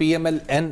PMLN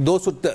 200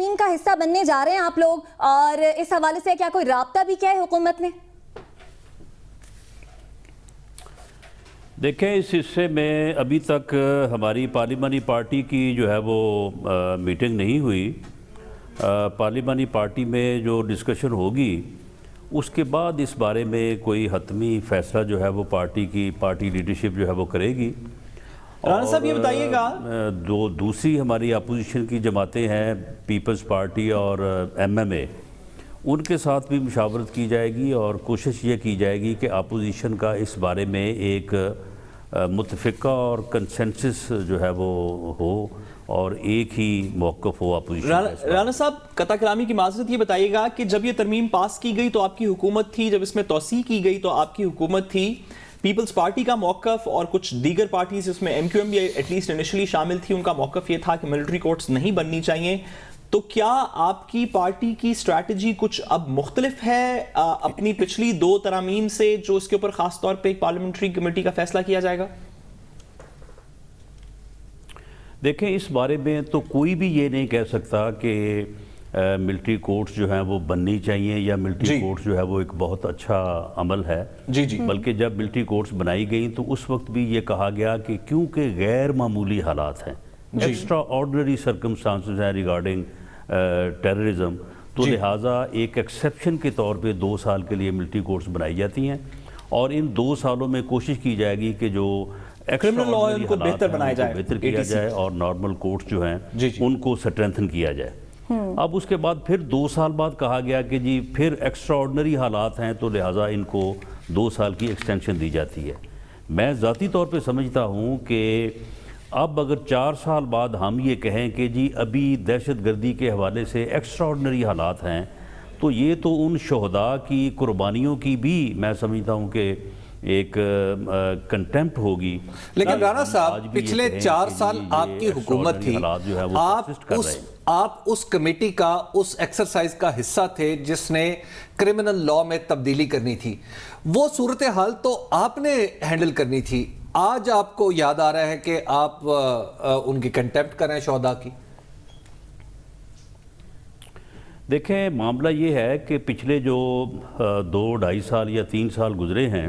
ترمیم کا حصہ بننے جا رہے ہیں آپ لوگ، اور اس حوالے سے کیا کوئی رابطہ بھی کیا ہے حکومت نے؟ دیکھیں اس حصے میں ابھی تک ہماری پارلیمانی پارٹی کی جو ہے وہ میٹنگ نہیں ہوئی. پارلیمانی پارٹی میں جو ڈسکشن ہوگی اس کے بعد اس بارے میں کوئی حتمی فیصلہ جو ہے وہ پارٹی لیڈرشپ جو ہے وہ کرے گی. رانا صاحب یہ بتائیے گا، دوسری ہماری اپوزیشن کی جماعتیں ہیں پیپلز پارٹی اور ایم ایم اے، ان کے ساتھ بھی مشاورت کی جائے گی اور کوشش یہ کی جائے گی کہ اپوزیشن کا اس بارے میں ایک متفقہ اور کنسنسس جو ہے وہ ہو اور ایک ہی موقف ہو اپوزیشن. رانا صاحب قطع کلامی کی معذرت، یہ بتائیے گا کہ جب یہ ترمیم پاس کی گئی تو آپ کی حکومت تھی، جب اس میں توسیع کی گئی تو آپ کی حکومت تھی، پیپلز پارٹی کا موقف اور کچھ دیگر پارٹیز اس میں ایم کیو ایم بھی ایٹ لیسٹ انیشلی شامل تھی، ان کا موقف یہ تھا کہ ملٹری کورٹس نہیں بننی چاہیے. تو کیا آپ کی پارٹی کی اسٹریٹجی کچھ اب مختلف ہے اپنی پچھلی 2 ترامیم سے، جو اس کے اوپر خاص طور پہ ایک پارلیمنٹری کمیٹی کا فیصلہ کیا جائے گا؟ دیکھیں اس بارے میں تو کوئی بھی یہ نہیں کہہ سکتا کہ ملٹری کورٹس جو ہیں وہ بننی چاہیے یا ملٹری کورٹس جو ہے وہ ایک بہت اچھا عمل ہے. بلکہ جب ملٹری کورٹس بنائی گئیں تو اس وقت بھی یہ کہا گیا کہ کیونکہ غیر معمولی حالات ہیں، ایکسٹرا آرڈنری سرکمسٹانسز ہیں ریگارڈنگ ٹیررزم، تو لہٰذا ایک ایکسیپشن کے طور پہ 2 سال کے لیے ملٹری کورٹس بنائی جاتی ہیں، اور ان 2 سالوں میں کوشش کی جائے گی کہ جو کرمنل لاء ان کو بہتر بنایا جائے، بہتر کیا جائے اور نارمل کورٹس جو ہیں ان کو سٹرینتھن کیا جائے. اب اس کے بعد پھر 2 سال بعد کہا گیا کہ جی پھر ایکسٹرا آرڈنری حالات ہیں تو لہٰذا ان کو 2 سال کی ایکسٹینشن دی جاتی ہے. میں ذاتی طور پہ سمجھتا ہوں کہ اب اگر 4 سال بعد ہم یہ کہیں کہ جی ابھی دہشت گردی کے حوالے سے ایکسٹرا آرڈنری حالات ہیں، تو یہ تو ان شہداء کی قربانیوں کی بھی میں سمجھتا ہوں کہ ایک کنٹیمپٹ ہوگی. لیکن رانا صاحب پچھلے 4 سال آپ کی حکومت تھی، آپ اس کمیٹی کا اس ایکسرسائز کا حصہ تھے جس نے کرمنل لاء میں تبدیلی کرنی تھی. وہ صورتحال تو آپ نے ہینڈل کرنی تھی. آج آپ کو یاد آ رہا ہے کہ آپ ان کی کنٹیمپٹ کریں شہداء کی؟ دیکھیں معاملہ یہ ہے کہ پچھلے جو 2-2.5 سال یا 3 سال گزرے ہیں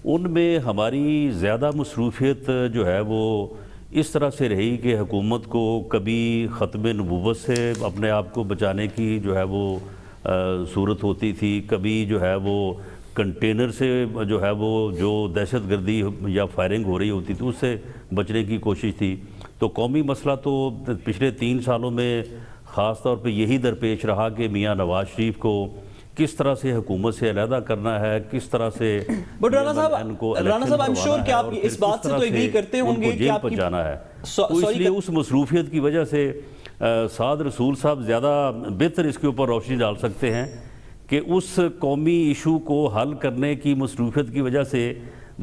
ان میں ہماری زیادہ مصروفیت جو ہے وہ اس طرح سے رہی کہ حکومت کو کبھی ختم نبوت سے اپنے آپ کو بچانے کی جو ہے وہ صورت ہوتی تھی، کبھی جو ہے وہ کنٹینر سے جو ہے وہ جو دہشت گردی یا فائرنگ ہو رہی ہوتی تھی اس سے بچنے کی کوشش تھی. تو قومی مسئلہ تو پچھلے 3 سالوں میں خاص طور پہ یہی درپیش رہا کہ میاں نواز شریف کو کس طرح سے حکومت سے علیحدہ کرنا ہے، کس طرح سے بٹ رانا صاحب I'm sure کہ آپ اس بات سے تو ایگری کرتے ہوں گے کہ آپ کی جانا ہے. تو اس لیے اس مصروفیت کی وجہ سے سعد رسول صاحب زیادہ بہتر اس کے اوپر روشنی ڈال سکتے ہیں کہ اس قومی ایشو کو حل کرنے کی مصروفیت کی وجہ سے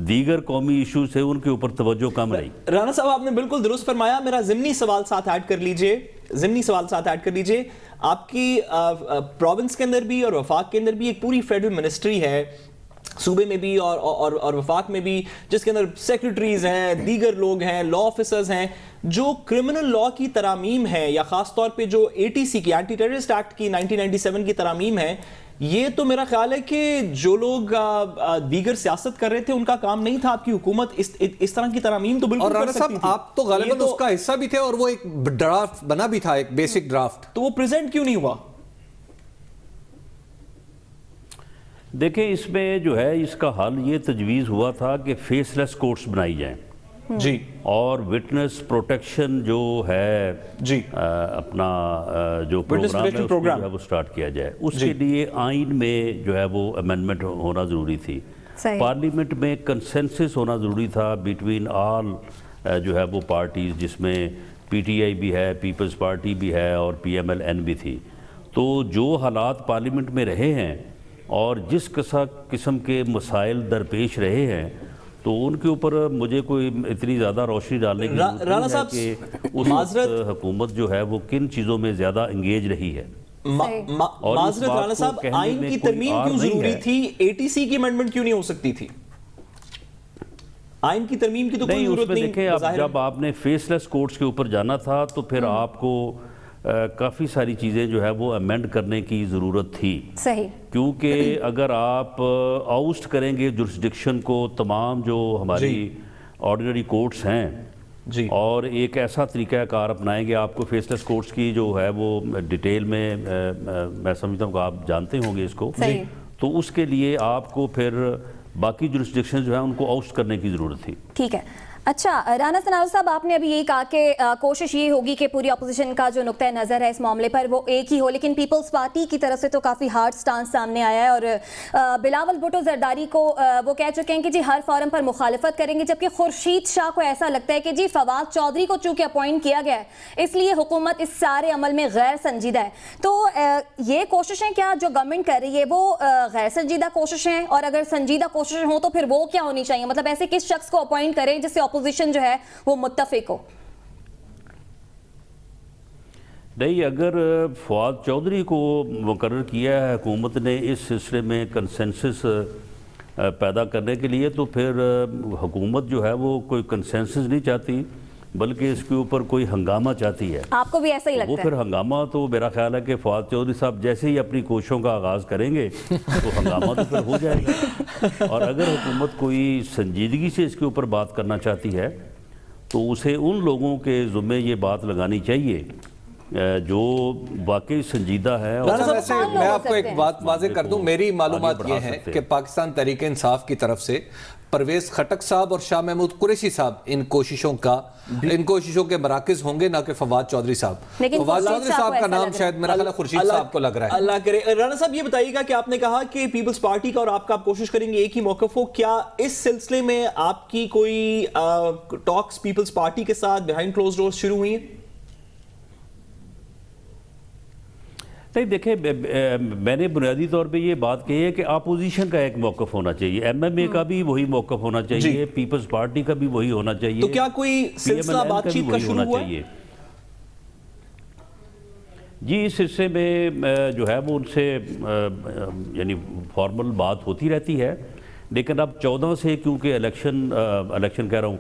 دیگر قومی ایشو سے ان کے اوپر توجہ کم رہی. رانا صاحب آپ نے بالکل درست فرمایا. میرا ضمنی سوال ساتھ ایڈ کر لیجئے. آپ کی پروونس کے اندر بھی اور وفاق کے اندر بھی ایک پوری فیڈرل منسٹری ہے، صوبے میں بھی اور وفاق میں بھی، جس کے اندر سیکرٹریز ہیں، دیگر لوگ ہیں، لا آفیسرز ہیں. جو کرمنل لاء کی ترامیم ہے یا خاص طور پہ جو ATC کی اینٹی ٹیررسٹ ایکٹ کی 1997 کی ترامیم ہے، یہ تو میرا خیال ہے کہ جو لوگ دیگر سیاست کر رہے تھے ان کا کام نہیں تھا. آپ کی حکومت اس طرح کی ترامیم تو بالکل کر سکتی تھی. آپ تو غالباً اس کا حصہ بھی تھے اور وہ ایک ڈرافٹ بنا بھی تھا، ایک بیسک ڈرافٹ. تو وہ پریزنٹ کیوں نہیں ہوا؟ دیکھیں اس میں جو ہے اس کا حل یہ تجویز ہوا تھا کہ فیس لیس کورٹس بنائی جائیں جی، اور وٹنس پروٹیکشن جو ہے جی اپنا جو پروگرام ہے وہ سٹارٹ کیا جائے. اس کے لیے آئین میں جو ہے وہ امینڈمنٹ ہونا ضروری تھی. پارلیمنٹ میں کنسنسس ہونا ضروری تھا بٹوین آل جو ہے وہ پارٹیز، جس میں PTI بھی ہے، پیپلز پارٹی بھی ہے اور PMLN بھی تھی. تو جو حالات پارلیمنٹ میں رہے ہیں اور جس قسم کے مسائل درپیش رہے ہیں تو ان کے اوپر مجھے کوئی اتنی زیادہ روشنی ڈالنے کی ضرورت نہیں ہے کہ اس حکومت جو ہے وہ کن چیزوں میں زیادہ انگیج رہی ہے. معذرت رانا صاحب، آئین کی ترمیم کیوں ضروری تھی؟ ATC کی امینڈمنٹ کیوں نہیں ہو سکتی تھی؟ آئین کی ترمیم کی تو کوئی ضرورت نہیں. دیکھیں جب آپ نے فیس لیس کورٹس کے اوپر جانا تھا تو پھر آپ کو کافی ساری چیزیں جو ہے وہ امینڈ کرنے کی ضرورت تھی. صحیح. کیونکہ اگر آپ آؤسٹ کریں گے جورسڈکشن کو تمام جو ہماری آرڈینری کورٹس ہیں اور ایک ایسا طریقہ کار اپنائیں گے, آپ کو فیس لیس کورٹس کی جو ہے وہ ڈیٹیل میں سمجھتا ہوں کہ آپ جانتے ہوں گے اس کو, تو اس کے لیے آپ کو پھر باقی جورسڈکشن جو ہیں ان کو آؤسٹ کرنے کی ضرورت تھی. ٹھیک ہے. اچھا رانا ثناء صاحب, آپ نے ابھی یہی کہا کہ کوشش یہ ہوگی کہ پوری اپوزیشن کا جو نقطہ نظر ہے اس معاملے پر وہ ایک ہی ہو, لیکن پیپلز پارٹی کی طرف سے تو کافی ہارڈ سٹانس سامنے آیا ہے اور بلاول بھٹو زرداری کو وہ کہہ چکے ہیں کہ جی ہر فورم پر مخالفت کریں گے, جبکہ خورشید شاہ کو ایسا لگتا ہے کہ جی فواد چودھری کو چونکہ اپوائنٹ کیا گیا ہے اس لیے حکومت اس سارے عمل میں غیر سنجیدہ ہے. تو یہ کوششیں کیا جو گورنمنٹ کر رہی ہے وہ غیر سنجیدہ کوششیں ہیں, اور اگر سنجیدہ کوششیں ہوں تو پھر وہ کیا ہونی چاہیے؟ مطلب ایسے کس شخص کو اپوائنٹ کریں جس سے اپوزیشن جو ہے وہ متفق ہو؟ نہیں, اگر فواد چودھری کو مقرر کیا ہے حکومت نے اس سلسلے میں کنسنسس پیدا کرنے کے لیے, تو پھر حکومت جو ہے وہ کوئی کنسنسس نہیں چاہتی بلکہ اس کے اوپر کوئی ہنگامہ چاہتی ہے. آپ کو بھی ایسا ہی لگتا ہے؟ وہ پھر ہنگامہ تو میرا خیال ہے کہ فواد چودھری صاحب جیسے ہی اپنی کوششوں کا آغاز کریں گے تو ہنگامہ تو پھر ہو جائے گا. اور اگر حکومت کوئی سنجیدگی سے اس کے اوپر بات کرنا چاہتی ہے تو اسے ان لوگوں کے ذمے یہ بات لگانی چاہیے جو واقعی سنجیدہ ہے. میں آپ کو ایک بات واضح کر دوں, میری معلومات یہ ہے کہ پاکستان تحریک انصاف کی طرف سے پرویز خٹک صاحب اور شاہ محمود قریشی صاحب ان کوششوں کے مراکز ہوں گے, نہ کہ فواد چودھری صاحب. فواد چودھری صاحب کا نام شاید میرا خیال ہے خورشید صاحب کو لگ رہا ہے. اللہ کرے. رانا صاحب یہ بتائیے گا کہ آپ نے کہا کہ پیپلز پارٹی کا اور آپ کا کوشش کریں گے ایک ہی موقف ہو, کیا اس سلسلے میں آپ کی کوئی ٹاکس پیپلز پارٹی کے ساتھ بیہائنڈ کلوز ڈورز شروع ہوئی ہیں؟ نہیں, دیکھیں میں نے بنیادی طور پہ یہ بات کہی ہے کہ اپوزیشن کا ایک موقف ہونا چاہیے, ایم ایم اے کا بھی وہی موقف ہونا چاہیے, پیپلز پارٹی کا بھی وہی ہونا چاہیے. تو کیا کوئی سلسلہ بات چیت کا شروع ہوا ہے؟ جی, اس حصے میں جو ہے وہ ان سے یعنی فارمل بات ہوتی رہتی ہے, لیکن اب 14 سے کیونکہ الیکشن کہہ رہا ہوں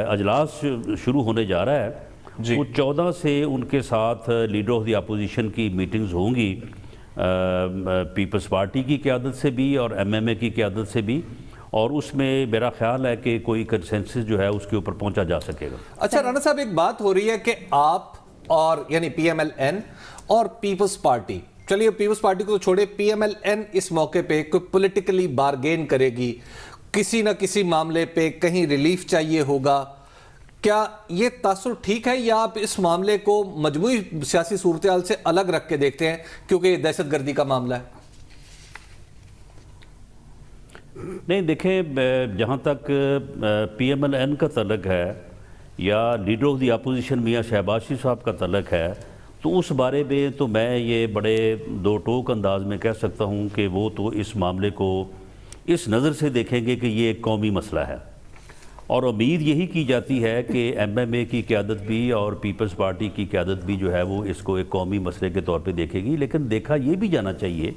اجلاس شروع ہونے جا رہا ہے, وہ 14 سے ان کے ساتھ لیڈر آف دی اپوزیشن کی میٹنگز ہوں گی, پیپلز پارٹی کی قیادت سے بھی اور ایم ایم اے کی قیادت سے بھی, اور اس میں میرا خیال ہے کہ کوئی کنسنسس جو ہے اس کے اوپر پہنچا جا سکے گا. اچھا رانا صاحب, ایک بات ہو رہی ہے کہ آپ اور یعنی پی ایم ایل این اور پیپلز پارٹی, چلیے پیپلز پارٹی کو چھوڑے, پی ایم ایل این اس موقع پہ کوئی پولیٹیکلی بارگین کرے گی, کسی نہ کسی معاملے پہ کہیں ریلیف چاہیے ہوگا, کیا یہ تاثر ٹھیک ہے یا آپ اس معاملے کو مجموعی سیاسی صورتحال سے الگ رکھ کے دیکھتے ہیں کیونکہ یہ دہشت گردی کا معاملہ ہے؟ نہیں, دیکھیں جہاں تک پی ایم ایل این کا تعلق ہے یا لیڈر آف دی اپوزیشن میاں شہباز شریف صاحب کا تعلق ہے, تو اس بارے میں تو میں یہ بڑے دو ٹوک انداز میں کہہ سکتا ہوں کہ وہ تو اس معاملے کو اس نظر سے دیکھیں گے کہ یہ ایک قومی مسئلہ ہے, اور امید یہی کی جاتی ہے کہ ایم ایم اے کی قیادت بھی اور پیپلز پارٹی کی قیادت بھی جو ہے وہ اس کو ایک قومی مسئلے کے طور پہ دیکھے گی. لیکن دیکھا یہ بھی جانا چاہیے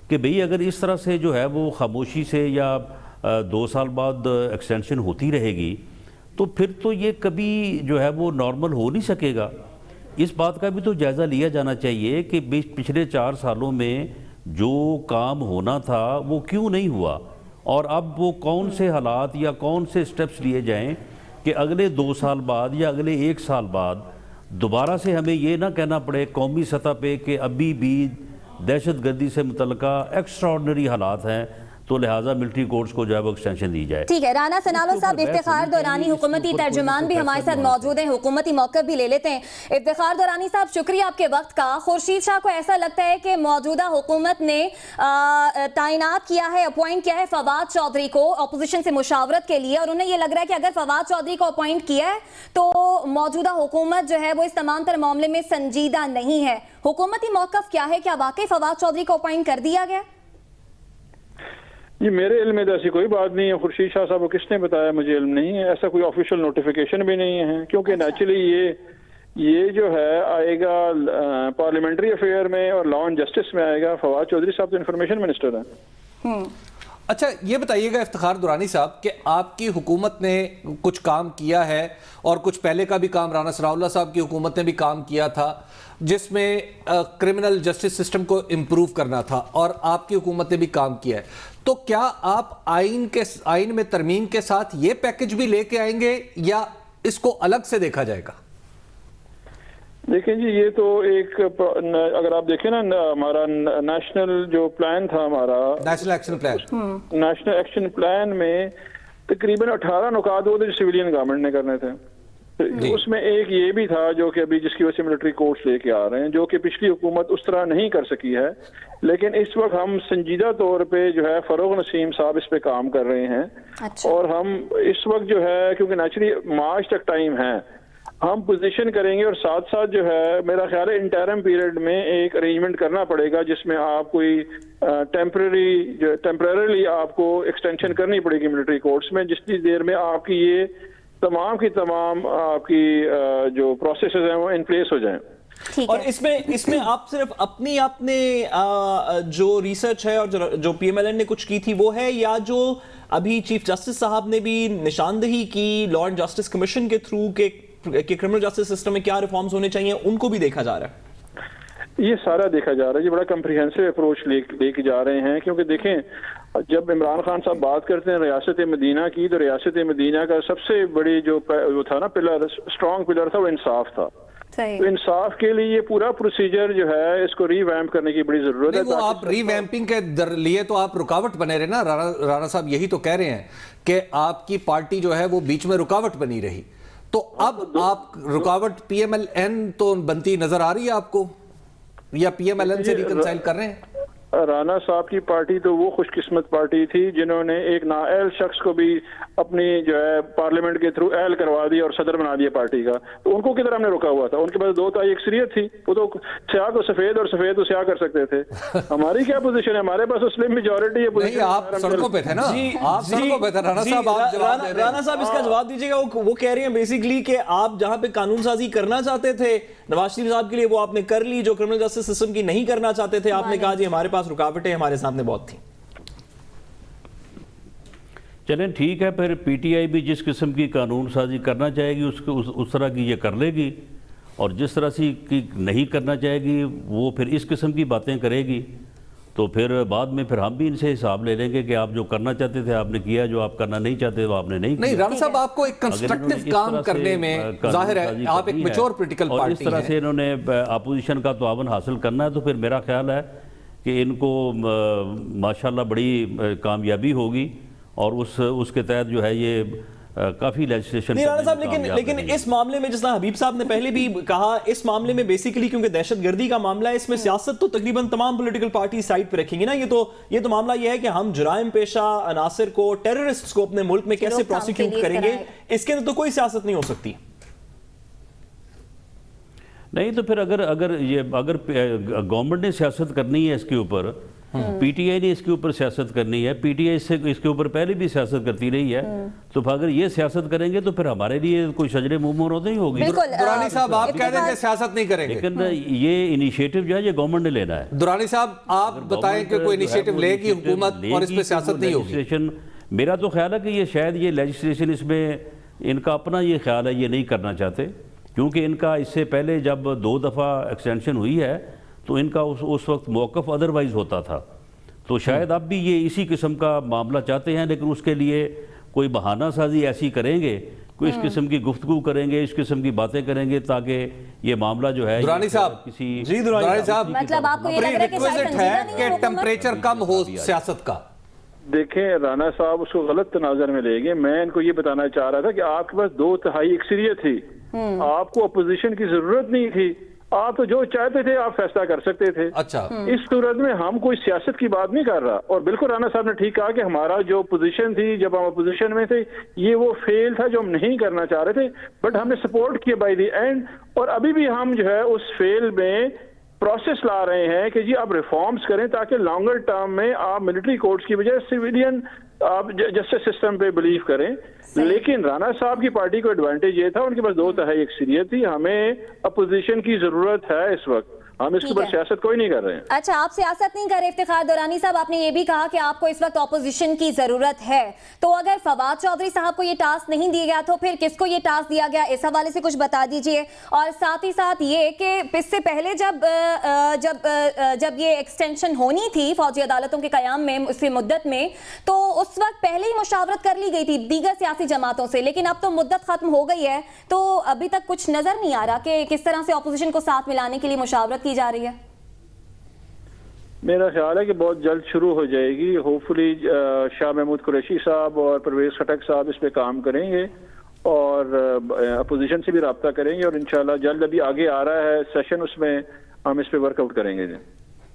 کہ بھئی اگر اس طرح سے جو ہے وہ خاموشی سے یا 2 سال بعد ایکسٹینشن ہوتی رہے گی تو پھر تو یہ کبھی جو ہے وہ نارمل ہو نہیں سکے گا. اس بات کا بھی تو جائزہ لیا جانا چاہیے کہ پچھلے 4 سالوں میں جو کام ہونا تھا وہ کیوں نہیں ہوا, اور اب وہ کون سے حالات یا کون سے سٹیپس لیے جائیں کہ اگلے 2 سال بعد یا اگلے 1 سال بعد دوبارہ سے ہمیں یہ نہ کہنا پڑے قومی سطح پہ کہ ابھی بھی دہشت گردی سے متعلقہ ایکسٹراڈنری حالات ہیں, تو لہٰذا ملٹری کورٹس کو جو ہے وہ ایکسٹینشن دی جائے. ٹھیک ہے. رانا ثناء صاحب, افتخار دورانی حکومتی ترجمان بھی ہمارے ساتھ موجود ہیں, حکومتی موقف بھی لے لیتے ہیں. افتخار دورانی صاحب, شکریہ آپ کے وقت کا. خورشید شاہ کو ایسا لگتا ہے کہ موجودہ حکومت نے تعینات کیا ہے, اپوائنٹ کیا ہے فواد چودھری کو اپوزیشن سے مشاورت کے لیے, اور انہیں یہ لگ رہا ہے کہ اگر فواد چودھری کو اپوائنٹ کیا ہے تو موجودہ حکومت جو ہے وہ اس تمام تر معاملے میں سنجیدہ نہیں ہے. حکومتی موقف کیا ہے؟ کیا واقعی فواد چودھری کو اپوائنٹ کر دیا گیا؟ جی, میرے علم میں ایسی کوئی بات نہیں ہے. خورشید شاہ صاحب کو کس نے بتایا مجھے علم نہیں ہے. ایسا کوئی آفیشیل نوٹیفیکیشن بھی نہیں ہے, کیونکہ نیچرلی یہ جو ہے آئے گا پارلیمنٹری افیئر میں اور لا اینڈ جسٹس میں آئے گا. فواد چودھری صاحب تو انفارمیشن منسٹر ہیں. اچھا یہ بتائیے گا افتخار درانی صاحب کہ آپ کی حکومت نے کچھ کام کیا ہے اور کچھ پہلے کا بھی کام رانا ثناءاللہ صاحب کی حکومت نے بھی کام کیا تھا جس میں کرمنل جسٹس سسٹم کو امپروو کرنا تھا اور آپ کی حکومت نے بھی کام کیا ہے، تو کیا آپ آئین میں ترمیم کے ساتھ یہ پیکج بھی لے کے آئیں گے یا اس کو الگ سے دیکھا جائے گا؟ دیکھیں جی یہ تو ایک اگر آپ دیکھیں نا ہمارا نیشنل جو پلان تھا ہمارا نیشنل ایکشن پلان میں تقریباً 18 نکات وہ تھے جو سویلین گورنمنٹ نے کرنے تھے، اس میں ایک یہ بھی تھا جو کہ ابھی جس کی وجہ سے ملٹری کورٹس لے کے آ رہے ہیں، جو کہ پچھلی حکومت اس طرح نہیں کر سکی ہے، لیکن اس وقت ہم سنجیدہ طور پہ جو ہے فروغ نسیم صاحب اس پہ کام کر رہے ہیں۔ اور ہم اس وقت جو ہے کیونکہ نیچرلی مارچ تک ٹائم ہے، ہم پوزیشن کریں گے اور ساتھ ساتھ جو ہے میرا خیال ہے انٹرم پیریڈ میں ایک ارینجمنٹ کرنا پڑے گا جس میں آپ کوئی ٹیمپریریلی آپ کو ایکسٹینشن کرنی پڑے گی ملٹری کورٹس میں، جتنی دیر میں آپ کی یہ تمام کی تمام آپ کی جو پروسیسز ہیں وہ ان پلیس ہو جائیں۔ اور اس میں آپ صرف اپنی آپ نے جو ریسرچ ہے اور جو پی ایم ایل این نے کچھ کی تھی وہ ہے، یا جو ابھی چیف جسٹس صاحب نے بھی نشاندہی کی لا اینڈ جسٹس کمیشن کے تھرو کہ کرمنل جسٹس سسٹم میں کیا ریفارمز ہونے چاہیے، ان کو بھی دیکھا جا رہا ہے؟ یہ سارا دیکھا جا رہا ہے، یہ بڑا کمپریہنسو اپروچ لے کے جا رہے ہیں، کیونکہ دیکھیں جب عمران خان صاحب بات کرتے ہیں ریاست مدینہ کی، تو ریاست مدینہ کا سب سے بڑی جو تھا نا پلر، اسٹرانگ پلر تھا، وہ انصاف تھا۔ تو انصاف کے لیے یہ پورا پروسیجر جو ہے اس کو ری ویمپ کرنے کی بڑی ضرورت ہے۔ وہ آپ ری ویمپنگ کے لیے تو آپ رکاوٹ بنے رہے نا، رانا صاحب یہی تو کہہ رہے ہیں کہ آپ کی پارٹی جو ہے وہ بیچ میں رکاوٹ بنی رہی، تو اب آپ رکاوٹ پی ایم ایل این تو بنتی نظر آ رہی ہے آپ کو، یا پی ایم ایل این سے ریکنسائل کر رہے ہیں؟ رانا صاحب کی پارٹی تو وہ خوش قسمت پارٹی تھی جنہوں نے ایک نااہل شخص کو بھی اپنی جو ہے پارلیمنٹ کے تھرو اہل کروا دیا اور صدر بنا دیا پارٹی کا، تو ان کو کدھر ہم نے روکا ہوا تھا؟ ان کے پاس 2 تہائی اکثریت تھی، وہ تو سیاہ کو سفید اور سفید کو سیاہ کر سکتے تھے۔ ہماری کیا پوزیشن ہے؟ ہمارے پاس اسلم میجورٹی ہے۔ نہیں آپ سڑکوں پہ تھے نا، آپ سڑکوں پہ تھے رانا صاحب، رانا صاحب اس کا جواب دیجیے گا۔ وہ کہہ رہے ہیں بیسیکلی کہ آپ جہاں پہ قانون سازی کرنا چاہتے تھے نواز شریف صاحب کے لیے وہ آپ نے کر لی، جو کرمنل جسٹس سسٹم کی نہیں کرنا چاہتے تھے آپ نے کہا جی ہمارے پاس رکاوٹیں ہمارے سامنے بہت تھیں۔ چلیں ٹھیک ہے، پھر پی ٹی آئی بھی جس قسم کی قانون سازی کرنا چاہے گی اس طرح کی یہ کر لے گی، اور جس طرح سے کی نہیں کرنا چاہے گی وہ پھر اس قسم کی باتیں کرے گی، تو پھر بعد میں پھر ہم بھی ان سے حساب لے لیں گے کہ آپ جو کرنا چاہتے تھے آپ نے کیا، جو آپ کرنا نہیں چاہتے وہ آپ نے نہیں کیا۔ نہیں رانا صاحب آپ کو ایک کنسٹرکٹیو کام کرنے میں ظاہر ہے آپ ایک میچور پولیٹیکل پارٹی ہیں، اور اس طرح سے انہوں نے اپوزیشن کا تعاون حاصل کرنا ہے، تو پھر میرا خیال ہے کہ ان کو ماشاءاللہ بڑی کامیابی ہوگی، اور اس کے تحت جو ہے یہ کافی لیجسلیشن۔ رانا صاحب لیکن اس معاملے میں جس طرح حبیب صاحب نے پہلے بھی کہا، اس معاملے میں بیسیکلی کیونکہ دہشت گردی کا معاملہ ہے، اس میں سیاست تو تقریباً تمام پولیٹیکل پارٹی سائٹ پہ رکھیں گی نا۔ یہ تو معاملہ یہ ہے کہ ہم جرائم پیشہ عناصر کو، ٹیررسٹس کو اپنے ملک میں کیسے پروسیکیوٹ کریں گے، اس کے اندر تو کوئی سیاست نہیں ہو سکتی۔ نہیں تو پھر اگر گورنمنٹ نے سیاست کرنی ہے اس کے اوپر، پی ٹی آئی نے اس کے اوپر سیاست کرنی ہے، پی ٹی آئی اس کے اوپر پہلے بھی سیاست کرتی رہی ہے، تو اگر یہ سیاست کریں گے تو پھر ہمارے لیے کوئی شجر مومور نہیں ہوگی۔ درانی صاحب آپ کہہ دیں کہ سیاست نہیں کریں گے، لیکن یہ انیشیٹو جو ہے یہ گورنمنٹ نے لینا ہے۔ درانی صاحب آپ بتائیں کہ کوئی انیشیٹو لے گی حکومت اور اس پہ سیاست نہیں ہوگی؟ میرا تو خیال ہے کہ یہ شاید یہ لیجسلیشن اس میں ان کا اپنا یہ خیال ہے یہ نہیں کرنا چاہتے، کیونکہ ان کا اس سے پہلے جب 2 دفعہ ایکسٹینشن ہوئی ہے تو ان کا اس وقت موقف ادروائز ہوتا تھا، تو شاید اب بھی یہ اسی قسم کا معاملہ چاہتے ہیں، لیکن اس کے لیے کوئی بہانہ سازی ایسی کریں گے، کوئی اس قسم کی گفتگو کریں گے، اس قسم کی باتیں کریں گے تاکہ یہ معاملہ جو ہے درانی صاحب مطلب آپ کو یہ لگ رہا ہے کہ ریکویزٹ ہے کہ ٹیمپریچر کم ہو سیاست کا؟ دیکھیں رانا صاحب اس کو غلط تناظر میں لے گئے، میں ان کو یہ بتانا چاہ رہا تھا کہ آپ کے پاس 2 تہائی اکثریت تھی، آپ کو اپوزیشن کی ضرورت نہیں تھی، آپ تو جو چاہتے تھے آپ فیصلہ کر سکتے تھے۔ اچھا اس صورت میں ہم کوئی سیاست کی بات نہیں کر رہا، اور بالکل رانا صاحب نے ٹھیک کہا کہ ہمارا جو پوزیشن تھی جب ہم اپوزیشن میں تھے یہ وہ فیل تھا جو ہم نہیں کرنا چاہ رہے تھے، بٹ ہم نے سپورٹ کیا بائی دی اینڈ، اور ابھی بھی ہم جو ہے اس فیل میں پروسیس لا رہے ہیں کہ جی آپ ریفارمز کریں تاکہ لانگر ٹرم میں آپ ملٹری کورٹس کی بجائے سویلین آپ جسٹس سسٹم پہ بلیو کریں. لیکن رانا صاحب کی پارٹی کو ایڈوانٹیج یہ تھا, ان کے پاس 2 تہائی اکثریت تھی. ہمیں اپوزیشن کی ضرورت ہے اس وقت, ہم اس کے اوپر سیاست کوئی نہیں کر رہے ہیں. اچھا, آپ سیاست نہیں کر رہے. افتخار درانی صاحب, آپ نے یہ بھی کہا کہ آپ کو اس وقت اپوزیشن کی ضرورت ہے, تو اگر فواد چودھری صاحب کو یہ ٹاسک نہیں دیا گیا تو پھر کس کو یہ ٹاسک دیا گیا, اس حوالے سے کچھ بتا دیجئے. اور ساتھ ہی ساتھ یہ کہ اس سے پہلے جب یہ ایکسٹینشن ہونی تھی فوجی عدالتوں کے قیام میں اس مدت میں, تو اس وقت پہلے ہی مشاورت کر لی گئی تھی دیگر سیاسی جماعتوں سے, لیکن اب تو مدت ختم ہو گئی ہے, تو ابھی تک کچھ نظر نہیں آ رہا کہ کس طرح سے اپوزیشن کو ساتھ ملانے کے لیے مشاورت کی جا رہی ہے. میرا خیال ہے کہ بہت جلد شروع ہو جائے گی. ہوپ فلی شاہ محمود قریشی صاحب اور پرویز خٹک صاحب اس پہ کام کریں گے اور اپوزیشن سے بھی رابطہ کریں گے, اور انشاءاللہ جلد ابھی آگے آ رہا ہے سیشن, اس میں ہم اس پہ ورک آؤٹ کریں گے.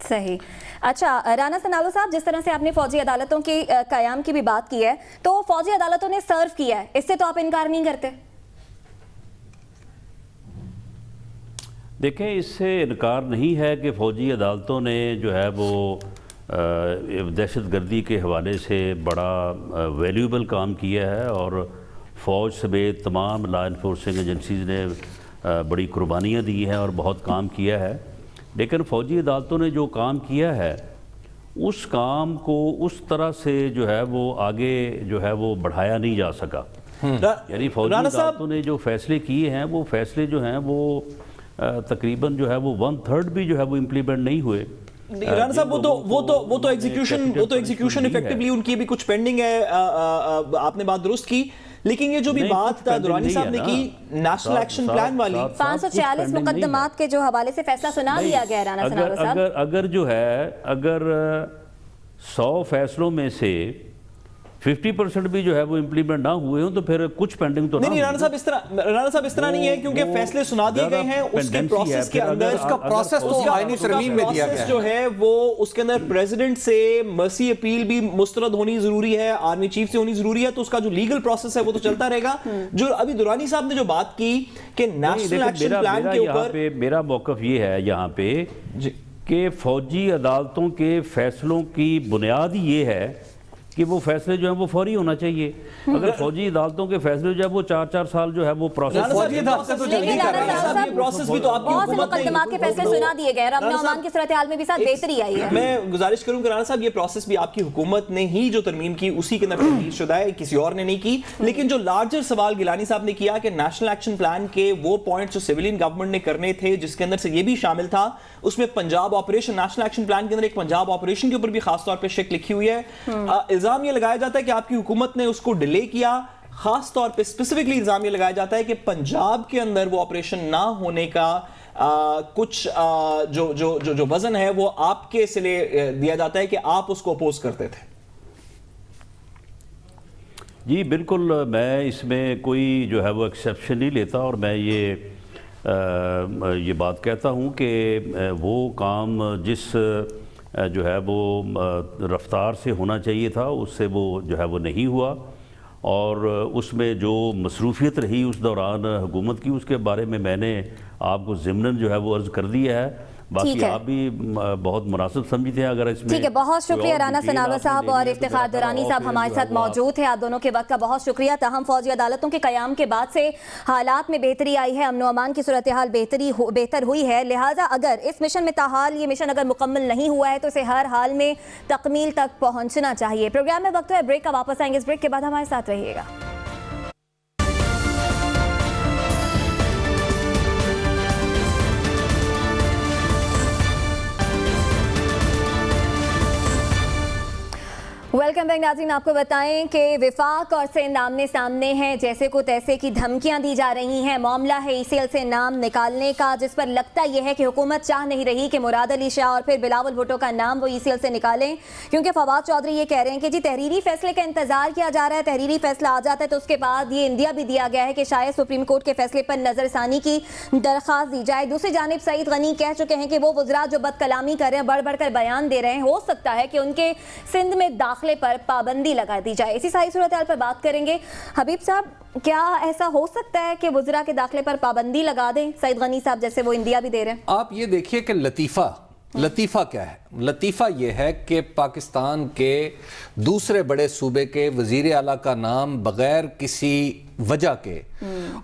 صحیح. اچھا رانا سنالو صاحب, جس طرح سے آپ نے فوجی عدالتوں کے قیام کی بھی بات کی ہے, تو فوجی عدالتوں نے سرو کیا ہے, اس سے تو آپ انکار نہیں کرتے؟ دیکھیں, اس سے انکار نہیں ہے کہ فوجی عدالتوں نے جو ہے وہ دہشت گردی کے حوالے سے بڑا ویلیوبل کام کیا ہے, اور فوج سمیت تمام لا انفورسنگ ایجنسیز نے بڑی قربانیاں دی ہیں اور بہت کام کیا ہے. لیکن فوجی عدالتوں نے جو کام کیا ہے اس کام کو اس طرح سے جو ہے وہ آگے جو ہے وہ بڑھایا نہیں جا سکا. یعنی فوجی عدالتوں نے جو فیصلے کیے ہیں وہ فیصلے جو ہیں وہ تقریباً جو ہے وہ 1/3 بھی جو ہے وہ امپلیمنٹ نہیں ہوئے. رانا صاحب, وہ تو ایگزیکیوشن ایفیکٹولی ان کی بھی کچھ پینڈنگ ہے, آپ نے بات درست کی. لیکن یہ جو بھی بات درانی صاحب نے کی نیشنل ایکشن پلان والی, 546 مقدمات کے جو حوالے سے فیصلہ سنا دیا گیا رانا سنالو صاحب, اگر جو ہے اگر 100 فیصلوں میں سے 50% بھی جو ہے وہ امپلیمنٹ نہ ہوئے ہوں تو پھر کچھ پینڈنگ تو نہیں. رانا صاحب اس طرح نہیں ہے, کیونکہ فیصلے سنا دیے گئے ہیں, اس کے پروسیس کے اندر اس کا پروسیس تو آئینی ترمیم میں دیا گیا ہے جو ہے وہ اس کے اندر پریزیڈنٹ سے مرسی اپیل بھی مسترد ہونی ضروری ہے, آرمی چیف سے ہونی ضروری ہے, تو اس کا جو لیگل پروسیس ہے وہ تو چلتا رہے گا. جو ابھی درانی صاحب نے جو بات کی کہ نیشنل ایکشن پلان کے اوپر, میرا موقف یہ ہے یہاں پہ کہ فوجی عدالتوں کے فیصلوں کی بنیاد یہ ہے کہ وہ فیصلے جو ہیں وہ فوری ہونا چاہیے. اگر فوجی عدالتوں کے فیصلے جو ہے وہ 4 سال جو ہے وہ پروسیس بھی تو آپ کی بہت سے مقدمات کے فیصلے سنا دیے گئے, امن و امان کی صورتحال میں بھی ساتھ بہتری آئی ہے. میں گزارش کروں کہ رانا صاحب یہ پروسیس بھی آپ کی حکومت نے ہی جو ترمیم کی اسی کے اندر تحریر شدہ ہے, کسی اور نے نہیں کی. لیکن جو لارجر سوال گیلانی صاحب نے کیا کہ نیشنل ایکشن پلان کے وہ پوائنٹس جو سویلین گورنمنٹ نے کرنے تھے, جس کے اندر سے یہ بھی شامل تھا, اس میں Punjab operation, national action plan کے اندر ایک پنجاب آپریشن کے اوپر بھی خاص طور پہ شک لکھی ہوئی ہے. الزام یہ لگایا جاتا ہے کہ آپ کی حکومت نے اس کو ڈیلے کیا, خاص طور پہ اسپیسیفکلی الزام یہ لگایا جاتا ہے کہ پنجاب کے اندر وہ آپریشن نہ ہونے کا کچھ جو وزن ہے وہ آپ کے سلے دیا جاتا ہے کہ آپ اس کو اپوز کرتے تھے. جی بالکل, میں اس میں کوئی جو ہے وہ ایکسیپشن نہیں لیتا, اور میں یہ بات کہتا ہوں کہ وہ کام جس جو ہے وہ رفتار سے ہونا چاہیے تھا اس سے وہ جو ہے وہ نہیں ہوا, اور اس میں جو مصروفیت رہی اس دوران حکومت کی اس کے بارے میں میں نے آپ کو ضمناً جو ہے وہ عرض کر دیا ہے. باقی آپ بھی بہت مناسب سمجھتے ہیں اگر اس میں. ٹھیک ہے, بہت شکریہ رانا سنالو صاحب اور افتخار درانی صاحب ہمارے ساتھ موجود ہیں. آپ دونوں کے وقت کا بہت شکریہ. تاہم فوجی عدالتوں کے قیام کے بعد سے حالات میں بہتری آئی ہے, امن و امان کی صورتحال بہتر ہوئی ہے, لہٰذا اگر اس مشن میں تاحال یہ مشن اگر مکمل نہیں ہوا ہے تو اسے ہر حال میں تکمیل تک پہنچنا چاہیے. پروگرام میں وقت ہے بریک کا, واپس آئیں گے, اس بریک کے بعد ہمارے ساتھ رہیے گا. ویلکم بیک ناظرین. آپ کو بتائیں کہ وفاق اور سندھ آمنے سامنے ہیں, جیسے کو تیسے کی دھمکیاں دی جا رہی ہیں. معاملہ ہے ای سی ایل سے نام نکالنے کا, جس پر لگتا یہ ہے کہ حکومت چاہ نہیں رہی کہ مراد علی شاہ اور پھر بلاول بھٹو کا نام وہ ای سی ایل سے نکالیں, کیونکہ فواد چودھری یہ کہہ رہے ہیں کہ جی تحریری فیصلے کا انتظار کیا جا رہا ہے, تحریری فیصلہ آ جاتا ہے تو اس کے بعد یہ اندیا بھی دیا گیا ہے کہ شاید سپریم کورٹ کے فیصلے پر نظر ثانی کی درخواست دی جائے. دوسری جانب سعید غنی کہہ چکے ہیں کہ وہ وزراء جو بد کلامی کر رہے ہیں, بڑھ بڑھ کر بیان دے رہے ہیں, ہو سکتا ہے کہ ان کے سندھ میں داخلے پر پابندی لگا دی جائے. اسی ساری صورتحال پر بات کریں گے. حبیب صاحب, کیا ایسا ہو سکتا ہے کہ وزراء کے داخلے پر پابندی لگا دیں سعید غنی صاحب جیسے وہ اندیا بھی دے رہے ہیں؟ آپ یہ دیکھیے کہ لطیفہ لطیفہ کیا ہے؟ لطیفہ یہ ہے کہ پاکستان کے دوسرے بڑے صوبے کے وزیر اعلیٰ کا نام بغیر کسی وجہ کے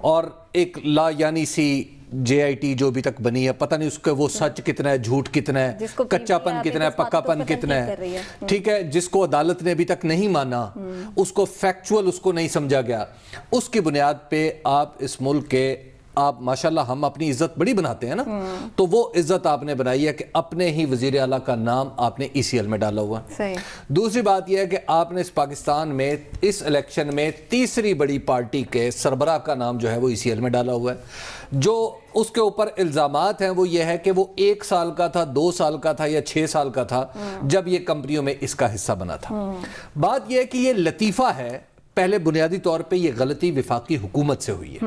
اور ایک لا یعنی سی جے آئی ٹی جو ابھی تک بنی ہے، پتہ نہیں اس کے وہ سچ کتنا ہے، جھوٹ کتنا ہے، کچا پن کتنا ہے، پکا پن کتنا ہے، ٹھیک ہے، جس کو عدالت نے ابھی تک نہیں مانا، اس کو فیکچول اس کو نہیں سمجھا گیا، اس کی بنیاد پہ آپ اس ملک کے آپ ماشاءاللہ ہم اپنی عزت بڑی بناتے ہیں نا، تو وہ عزت آپ نے بنائی ہے کہ اپنے ہی وزیر اعلیٰ کا نام آپ نے ای سی ایل میں ڈالا ہوا ہے۔ دوسری بات یہ ہے کہ آپ نے اس پاکستان میں اس الیکشن میں تیسری بڑی پارٹی کے سربراہ کا نام جو ہے وہ ای سی ایل میں ڈالا ہوا ہے۔ جو اس کے اوپر الزامات ہیں وہ یہ ہے کہ وہ 1 سال کا تھا، 2 سال کا تھا یا 6 سال کا تھا جب یہ کمپنیوں میں اس کا حصہ بنا تھا۔ بات یہ ہے کہ یہ لطیفہ ہے، پہلے بنیادی طور پہ یہ غلطی وفاقی حکومت سے ہوئی ہے،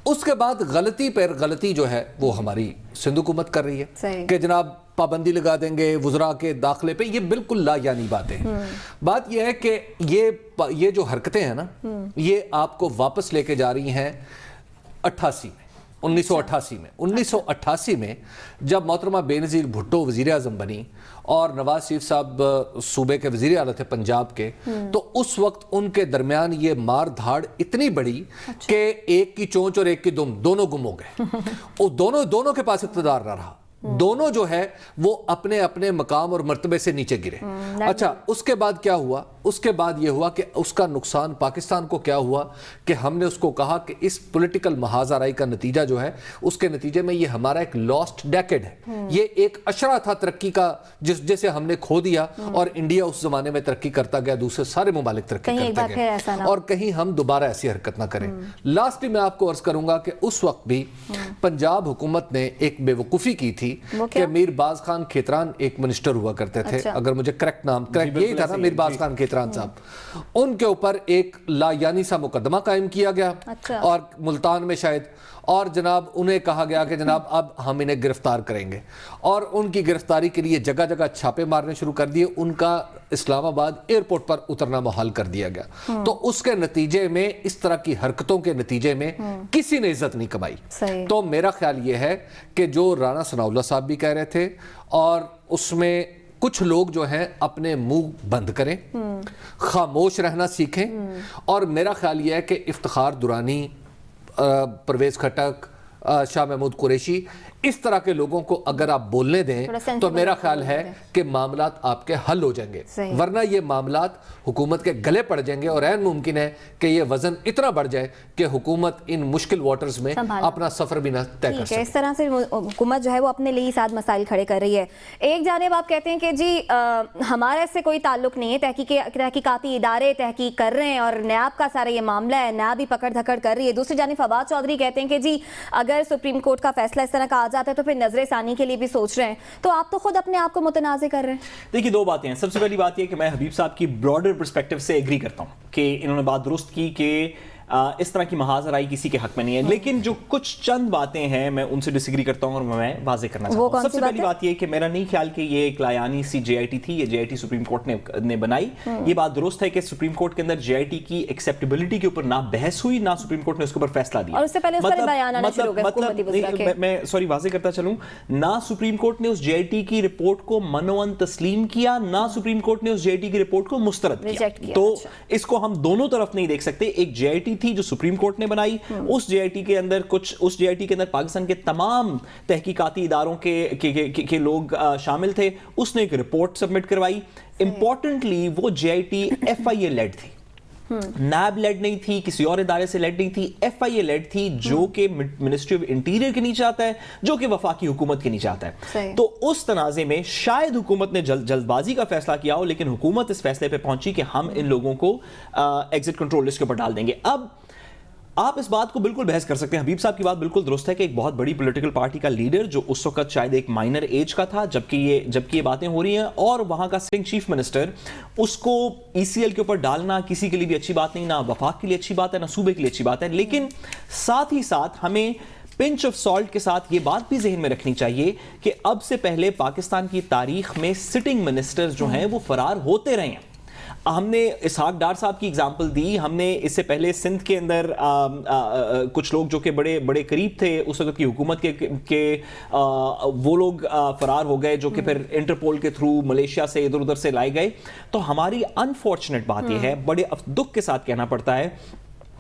اس کے بعد غلطی پر غلطی جو ہے وہ ہماری سندھ حکومت کر رہی ہے کہ جناب پابندی لگا دیں گے وزراء کے داخلے پہ، یہ بالکل لا یعنی باتیں ہیں۔ بات یہ ہے کہ یہ جو حرکتیں ہیں نا، یہ آپ کو واپس لے کے جا رہی ہیں 1988 میں جب محترمہ بے نظیر بھٹو وزیر اعظم بنی اور نواز شریف صاحب صوبے کے وزیر اعلیٰ تھے پنجاب کے، تو اس وقت ان کے درمیان یہ مار دھاڑ اتنی بڑی کہ ایک کی چونچ اور ایک کی دم دونوں گم ہو گئے، دونوں کے پاس اقتدار نہ رہا، دونوں جو ہے وہ اپنے اپنے مقام اور مرتبے سے نیچے گرے۔ اچھا، اس کے بعد کیا ہوا؟ اس کے بعد یہ ہوا کہ اس کا نقصان پاکستان کو کیا ہوا کہ ہم نے اس کو کہا کہ اس پولیٹیکل محاذ آرائی کا نتیجہ جو ہے، اس کے نتیجے میں یہ ہمارا ایک لاسٹ ڈیکیڈ ہے، یہ ایک اشرہ تھا ترقی کا جسے ہم نے کھو دیا، اور انڈیا اس زمانے میں ترقی کرتا گیا، دوسرے سارے ممالک ترقی کرتے گئے، اور کہیں ہم دوبارہ ایسی حرکت نہ کریں۔ لاسٹلی میں آپ کو عرض کروں گا کہ اس وقت بھی پنجاب حکومت نے ایک بے وقوفی کی تھی کہ میر باز خان کھیتران ایک منسٹر ہوا کرتے تھے، اگر مجھے کریکٹ یہی تھا نا، میر باز خان کھیتران صاحب، ان کے اوپر ایک لا یعنی سا مقدمہ قائم کیا گیا، اور ملتان میں شاید، اور جناب انہیں کہا گیا کہ جناب اب ہم انہیں گرفتار کریں گے، اور ان کی گرفتاری کے لیے جگہ جگہ چھاپے مارنے شروع کر دیے، ان کا اسلام آباد ایئرپورٹ پر اترنا محال کر دیا گیا۔ تو اس کے نتیجے میں، اس طرح کی حرکتوں کے نتیجے میں کسی نے عزت نہیں کمائی۔ تو میرا خیال یہ ہے کہ جو رانا ثناء اللہ صاحب بھی کہہ رہے تھے، اور اس میں کچھ لوگ جو ہیں اپنے منہ بند کریں، خاموش رہنا سیکھیں، اور میرا خیال یہ ہے کہ افتخار درانی، پرویز خٹک، شاہ محمود قریشی، اس طرح کے لوگوں کو اگر آپ بولنے دیں تو میرا خیال ہے کہ معاملات آپ کے حل ہو جائیں گے، ورنہ یہ معاملات حکومت کے گلے پڑ جائیں گے، اور عین ممکن ہے کہ یہ وزن اتنا بڑھ جائے کہ حکومت ان مشکل واٹرز میں اپنا سفر بھی نہ طے کر سکے۔ اس طرح سے حکومت جو ہے وہ اپنے لیے ساتھ مسائل کھڑے کر رہی ہے۔ ایک جانب آپ کہتے ہیں کہ جی ہمارے سے کوئی تعلق نہیں ہے، تحقیقاتی ادارے تحقیق کر رہے ہیں اور نیاب کا سارا یہ معاملہ ہے، نیاب بھی پکڑ دھکڑ کر رہی ہے۔ دوسری جانب فواد چودھری کہتے ہیں کہ جی اگر سپریم کورٹ کا فیصلہ اس طرح کا آ جاتا ہے تو پھر نظر ثانی کے لیے بھی سوچ رہے ہیں، تو آپ تو خود اپنے آپ کو متنازع کر رہے ہیں۔ دیکھیے، دو باتیں ہیں۔ سب سے پہلی بات یہ کہ میں حبیب صاحب کی براڈر پرسپیکٹو سے ایگری کرتا ہوں کہ انہوں نے بات درست کی کہ اس طرح کی محاذ آرائی کسی کے حق میں نہیں ہے، لیکن جو کچھ چند باتیں ہیں میں ان سے ڈس ایگری کرتا ہوں اور میں واضح کرنا چاہتا ہوں۔ سب سے پہلی بات یہ کہ میرا نہیں خیال کہ یہ ایک لایانی سی جے آئی ٹی تھی، یہ جے آئی ٹی سپریم کورٹ نے بنائی۔ یہ بات درست ہے کہ سپریم کورٹ کے اندر جے آئی ٹی کی ایکسیپٹیبلٹی کے اوپر نہ بحث ہوئی، نہ سپریم کورٹ نے اس کے اوپر فیصلہ دیا، اور اس سے پہلے اس پر بیان آنا شروع ہو گئے۔ میں واضح کرتا چلوں، نہ سپریم کورٹ نے اس جے آئی ٹی کی رپورٹ کو منوان تسلیم کیا، نہ سپریم کورٹ نے اس جے آئی ٹی کی رپورٹ کو مسترد کیا۔ تو اس کو ہم دونوں طرف نہیں دیکھ سکتے۔ ایک جے آئی ٹی تھی جو سپریم کورٹ نے بنائی، اس جے آئی ٹی کے اندر پاکستان کے تمام تحقیقاتی اداروں کے لوگ شامل تھے، اس نے ایک رپورٹ سبمٹ کروائی۔ امپورٹنٹلی وہ J I T F I A lead تھی، نیب لیڈ نہیں تھی، کسی اور ادارے سے لیڈ نہیں تھی، ایف آئی اے لیڈ تھی، جو کہ منسٹری آف انٹیریئر کے نیچے آتا ہے، جو کہ وفاقی حکومت کے نیچے آتا ہے۔ تو اس تنازع میں شاید حکومت نے جلد بازی کا فیصلہ کیا ہو، لیکن حکومت اس فیصلے پہ پہنچی کہ ہم ان لوگوں کو ایگزٹ کنٹرول لسٹ کے اوپر ڈال دیں گے۔ اب آپ اس بات کو بالکل بحث کر سکتے ہیں، حبیب صاحب کی بات بالکل درست ہے کہ ایک بہت بڑی پولیٹیکل پارٹی کا لیڈر جو اس وقت شاید ایک مائنر ایج کا تھا جبکہ یہ باتیں ہو رہی ہیں، اور وہاں کا سٹنگ چیف منسٹر، اس کو ای سی ایل کے اوپر ڈالنا کسی کے لیے بھی اچھی بات نہیں، نہ وفاق کے لیے اچھی بات ہے، نہ صوبے کے لیے اچھی بات ہے۔ لیکن ساتھ ہی ساتھ ہمیں پنچ آف سالٹ کے ساتھ یہ بات بھی ذہن میں رکھنی چاہیے کہ اب سے پہلے پاکستان کی تاریخ میں سٹنگ منسٹرز جو ہیں وہ فرار ہوتے رہے ہیں۔ ہم نے اسحاق ڈار صاحب کی اگزامپل دی, ہم نے اس سے پہلے سندھ کے اندر کچھ لوگ جو کہ بڑے قریب تھے اس وقت کی حکومت کے وہ لوگ فرار ہو گئے جو کہ پھر انٹرپول کے تھرو ملیشیا سے ادھر ادھر سے لائے گئے. تو ہماری انفارچونیٹ بات یہ ہے, بڑے دکھ کے ساتھ کہنا پڑتا ہے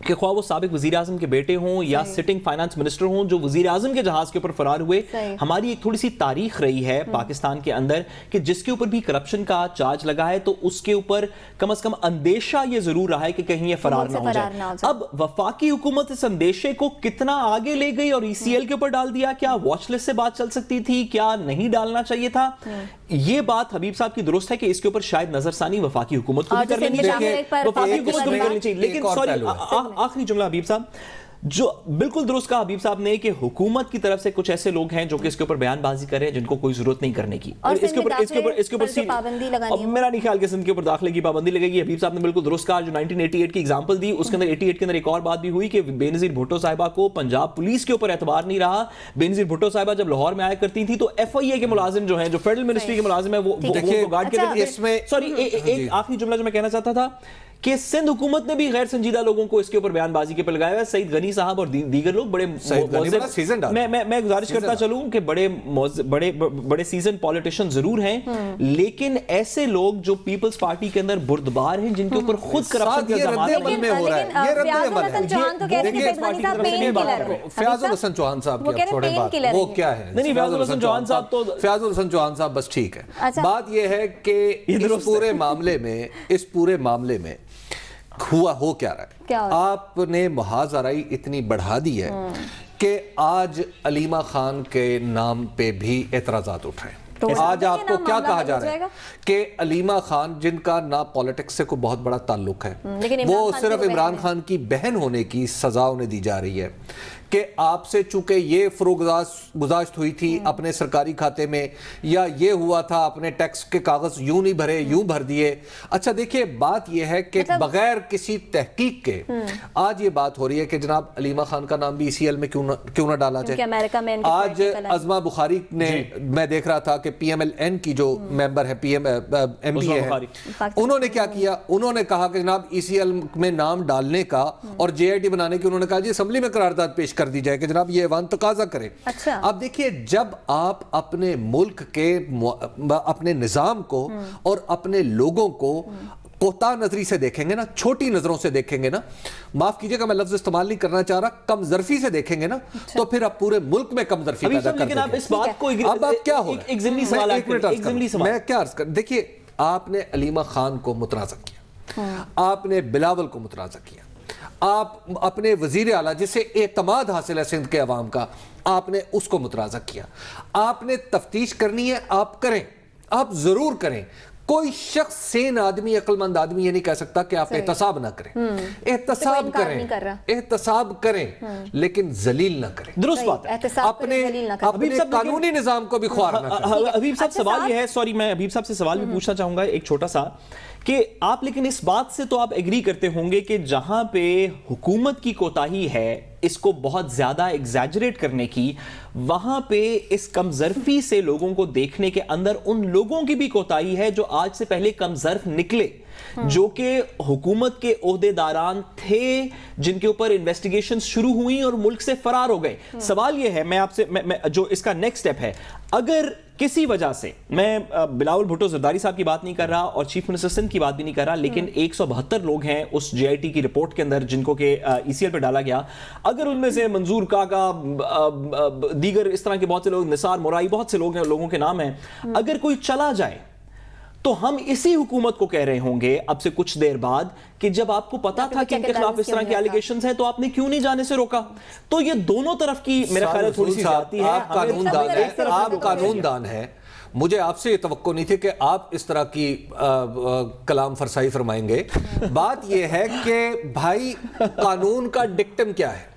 کہ خواہ وہ سابق وزیر اعظم کے بیٹے ہوں یا سٹنگ فائنانس منسٹر ہوں جو وزیر اعظم کے جہاز کے اوپر فرار ہوئے, ہماری ایک تھوڑی سی تاریخ رہی ہے پاکستان کے اندر کہ جس کے اوپر بھی کرپشن کا چارج لگا ہے تو اس کے اوپر کم از کم اندیشہ یہ ضرور رہا ہے کہ کہیں یہ فرار نہ ہو جائے. اب وفاقی حکومت اس اندیشے کو کتنا آگے لے گئی اور ECL کے اوپر ڈال دیا, کیا واچ لسٹ سے بات چل سکتی تھی, کیا نہیں ڈالنا چاہیے تھا, یہ بات حبیب صاحب کی درست ہے کہ اس کے اوپر شاید نظر ثانی وفاقی حکومت کو بھی کر لینی چاہیے, وفاقی حکومت کو بھی کر لینی چاہیے. لیکن سوری آخری جملہ حبیب صاحب, جو بالکل درست کہا حبیب صاحب نے کہ حکومت کی طرف سے کچھ ایسے لوگ ہیں جو کہ اس کے اوپر بیان بازی کر رہے ہیں جن کو کوئی ضرورت نہیں کرنے کی, اور اس کے اوپر میرا نہیں خیال کہ سندھ کے اوپر داخلے کی پابندی لگے گی. حبیب صاحب نے بالکل درست کہا, جو 1988 کی ایگزامپل دی اس کے اندر 88 کے اندر ایک اور بات بھی ہوئی کہ بے نظیر بھٹو صاحبہ کو پنجاب پولیس کے اوپر اعتبار نہیں رہا. بے نظیر بھٹو صاحبہ جب لاہور میں آیا کرتی تھی تو FIA کے ملازم جو ہیں, جو فیڈرل منسٹری کے ملازم ہیں, وہ گارڈ کے سوری ایک آخری جملہ جو میں کہنا چاہتا تھا کہ سندھ حکومت نے بھی غیر سنجیدہ لوگوں کو اس کے اوپر بیان بازی کے پر لگایا ہے. سعید غنی صاحب اور دیگر لوگ بڑے میں گزارش کرتا چلوں کہ بڑے سیزن پولیٹیشن ضرور ہیں, لیکن ایسے لوگ جو پیپلز پارٹی کے اندر بردبار ہیں جن کے اوپر خود کرپشن کا زمانہ میں ہو رہا ہے. یہ رد عمل ہے. فیاض الحسن چوہان صاحب کی چھوڑے بات, وہ کیا ہے, نہیں فیاض الحسن چوہان صاحب تو فیاض الحسن چوہان صاحب بس ٹھیک ہے. بات یہ ہے کہ اس پورے معاملے میں ہو کیا رہا ہے, آپ نے محاذ آرائی اتنی بڑھا دی ہے کہ آج علیمہ خان کے نام پہ بھی اعتراضات اٹھ رہے ہیں. آج آپ کو کیا کہا جا رہا ہے کہ علیمہ خان جن کا نہ پولیٹکس سے کوئی بہت بڑا تعلق ہے, وہ صرف عمران خان کی بہن ہونے کی سزا انہیں دی جا رہی ہے کہ آپ سے چونکہ یہ فروغ گزاشت ہوئی تھی اپنے سرکاری کھاتے میں, یا یہ ہوا تھا اپنے ٹیکس کے کاغذ یوں نہیں بھرے یوں بھر دیے. اچھا دیکھیے بات یہ ہے کہ بغیر کسی تحقیق کے آج یہ بات ہو رہی ہے کہ جناب علیمہ خان کا نام بھی ECL میں کیوں نہ ڈالا جائے. آج عظمہ بخاری نے, میں دیکھ رہا تھا کہ PMLN کی جو ممبر ہے MP ہے, انہوں نے کیا کیا, انہوں نے کہا کہ جناب ECL میں نام ڈالنے کا اور JIT بنانے کی انہوں نے کہا جی اسمبلی میں قرارداد پیش کر دی جائے کہ جناب یہ ایوان تقاضا کرے. اب دیکھیے جب آپ اپنے ملک کے اپنے نظام کو اور اپنے لوگوں کو کوتاہ نظری سے دیکھیں گے نا, چھوٹی نظروں سے دیکھیں گے نا, معاف کیجئے گا میں لفظ استعمال نہیں کرنا چاہ رہا, کم ظرفی سے دیکھیں گے نا, تو پھر آپ پورے ملک میں کم ظرفی پیدا کر دیں گے. اب آپ کیا ہو ایک ضمنی سوال میں کیا عرض کر, دیکھیے آپ نے علیمہ خان کو متنازع کیا, آپ نے بلاول کو متنازع کیا, آپ اپنے وزیر اعلیٰ جسے اعتماد حاصل ہے سندھ کے عوام کا, آپ نے اس کو متنازع کیا. آپ نے تفتیش کرنی ہے, آپ کریں, آپ ضرور کریں. کوئی شخص سین آدمی, عقل مند آدمی یہ نہیں کہہ سکتا کہ آپ احتساب نہ کریں. احتساب کریں لیکن ذلیل نہ کریں. درست بات ہے. اپنے قانونی نظام کو بھی خوار نہ کریں. حبیب صاحب سوال یہ ہے, سوری میں حبیب صاحب سے سوال بھی پوچھنا چاہوں گا ایک چھوٹا سا, کہ آپ لیکن اس بات سے تو آپ ایگری کرتے ہوں گے کہ جہاں پہ حکومت کی کوتاہی ہے اس کو بہت زیادہ ایگزیجریٹ کرنے کی, وہاں پہ اس کم ظرفی سے لوگوں کو دیکھنے کے اندر ان لوگوں کی بھی کوتاہی ہے جو آج سے پہلے کم ظرف نکلے, جو کہ حکومت کے عہدے داران تھے, جن کے اوپر انویسٹیگیشنز شروع ہوئیں اور ملک سے فرار ہو گئے. سوال یہ ہے, میں آپ سے جو اس کا نیکسٹ سٹیپ ہے, اگر کسی وجہ سے, میں بلاول بھٹو زرداری صاحب کی بات نہیں کر رہا اور چیف منسٹر سندھ کی بات بھی نہیں کر رہا, لیکن 172 لوگ ہیں اس JIT کی رپورٹ کے اندر جن کو کہ ECL پہ ڈالا گیا, اگر ان میں سے منظور کاکا, دیگر اس طرح کے بہت سے لوگ, نثار مورائی, بہت سے لوگ ہیں, لوگوں کے نام ہیں, اگر کوئی چلا جائے تو ہم اسی حکومت کو کہہ رہے ہوں گے اب سے کچھ دیر بعد کہ جب آپ کو پتا تھا کہ ان کے خلاف اس طرح کے ایلیگیشنز ہیں تو آپ نے کیوں نہیں جانے سے روکا. تو یہ دونوں طرف کی میرا خیال ہے تھوڑی سی جاتی ہے. آپ قانون دان ہیں, مجھے آپ سے یہ توقع نہیں تھی کہ آپ اس طرح کی کلام فرسائی فرمائیں گے. بات یہ ہے کہ بھائی قانون کا ڈکٹم کیا ہے,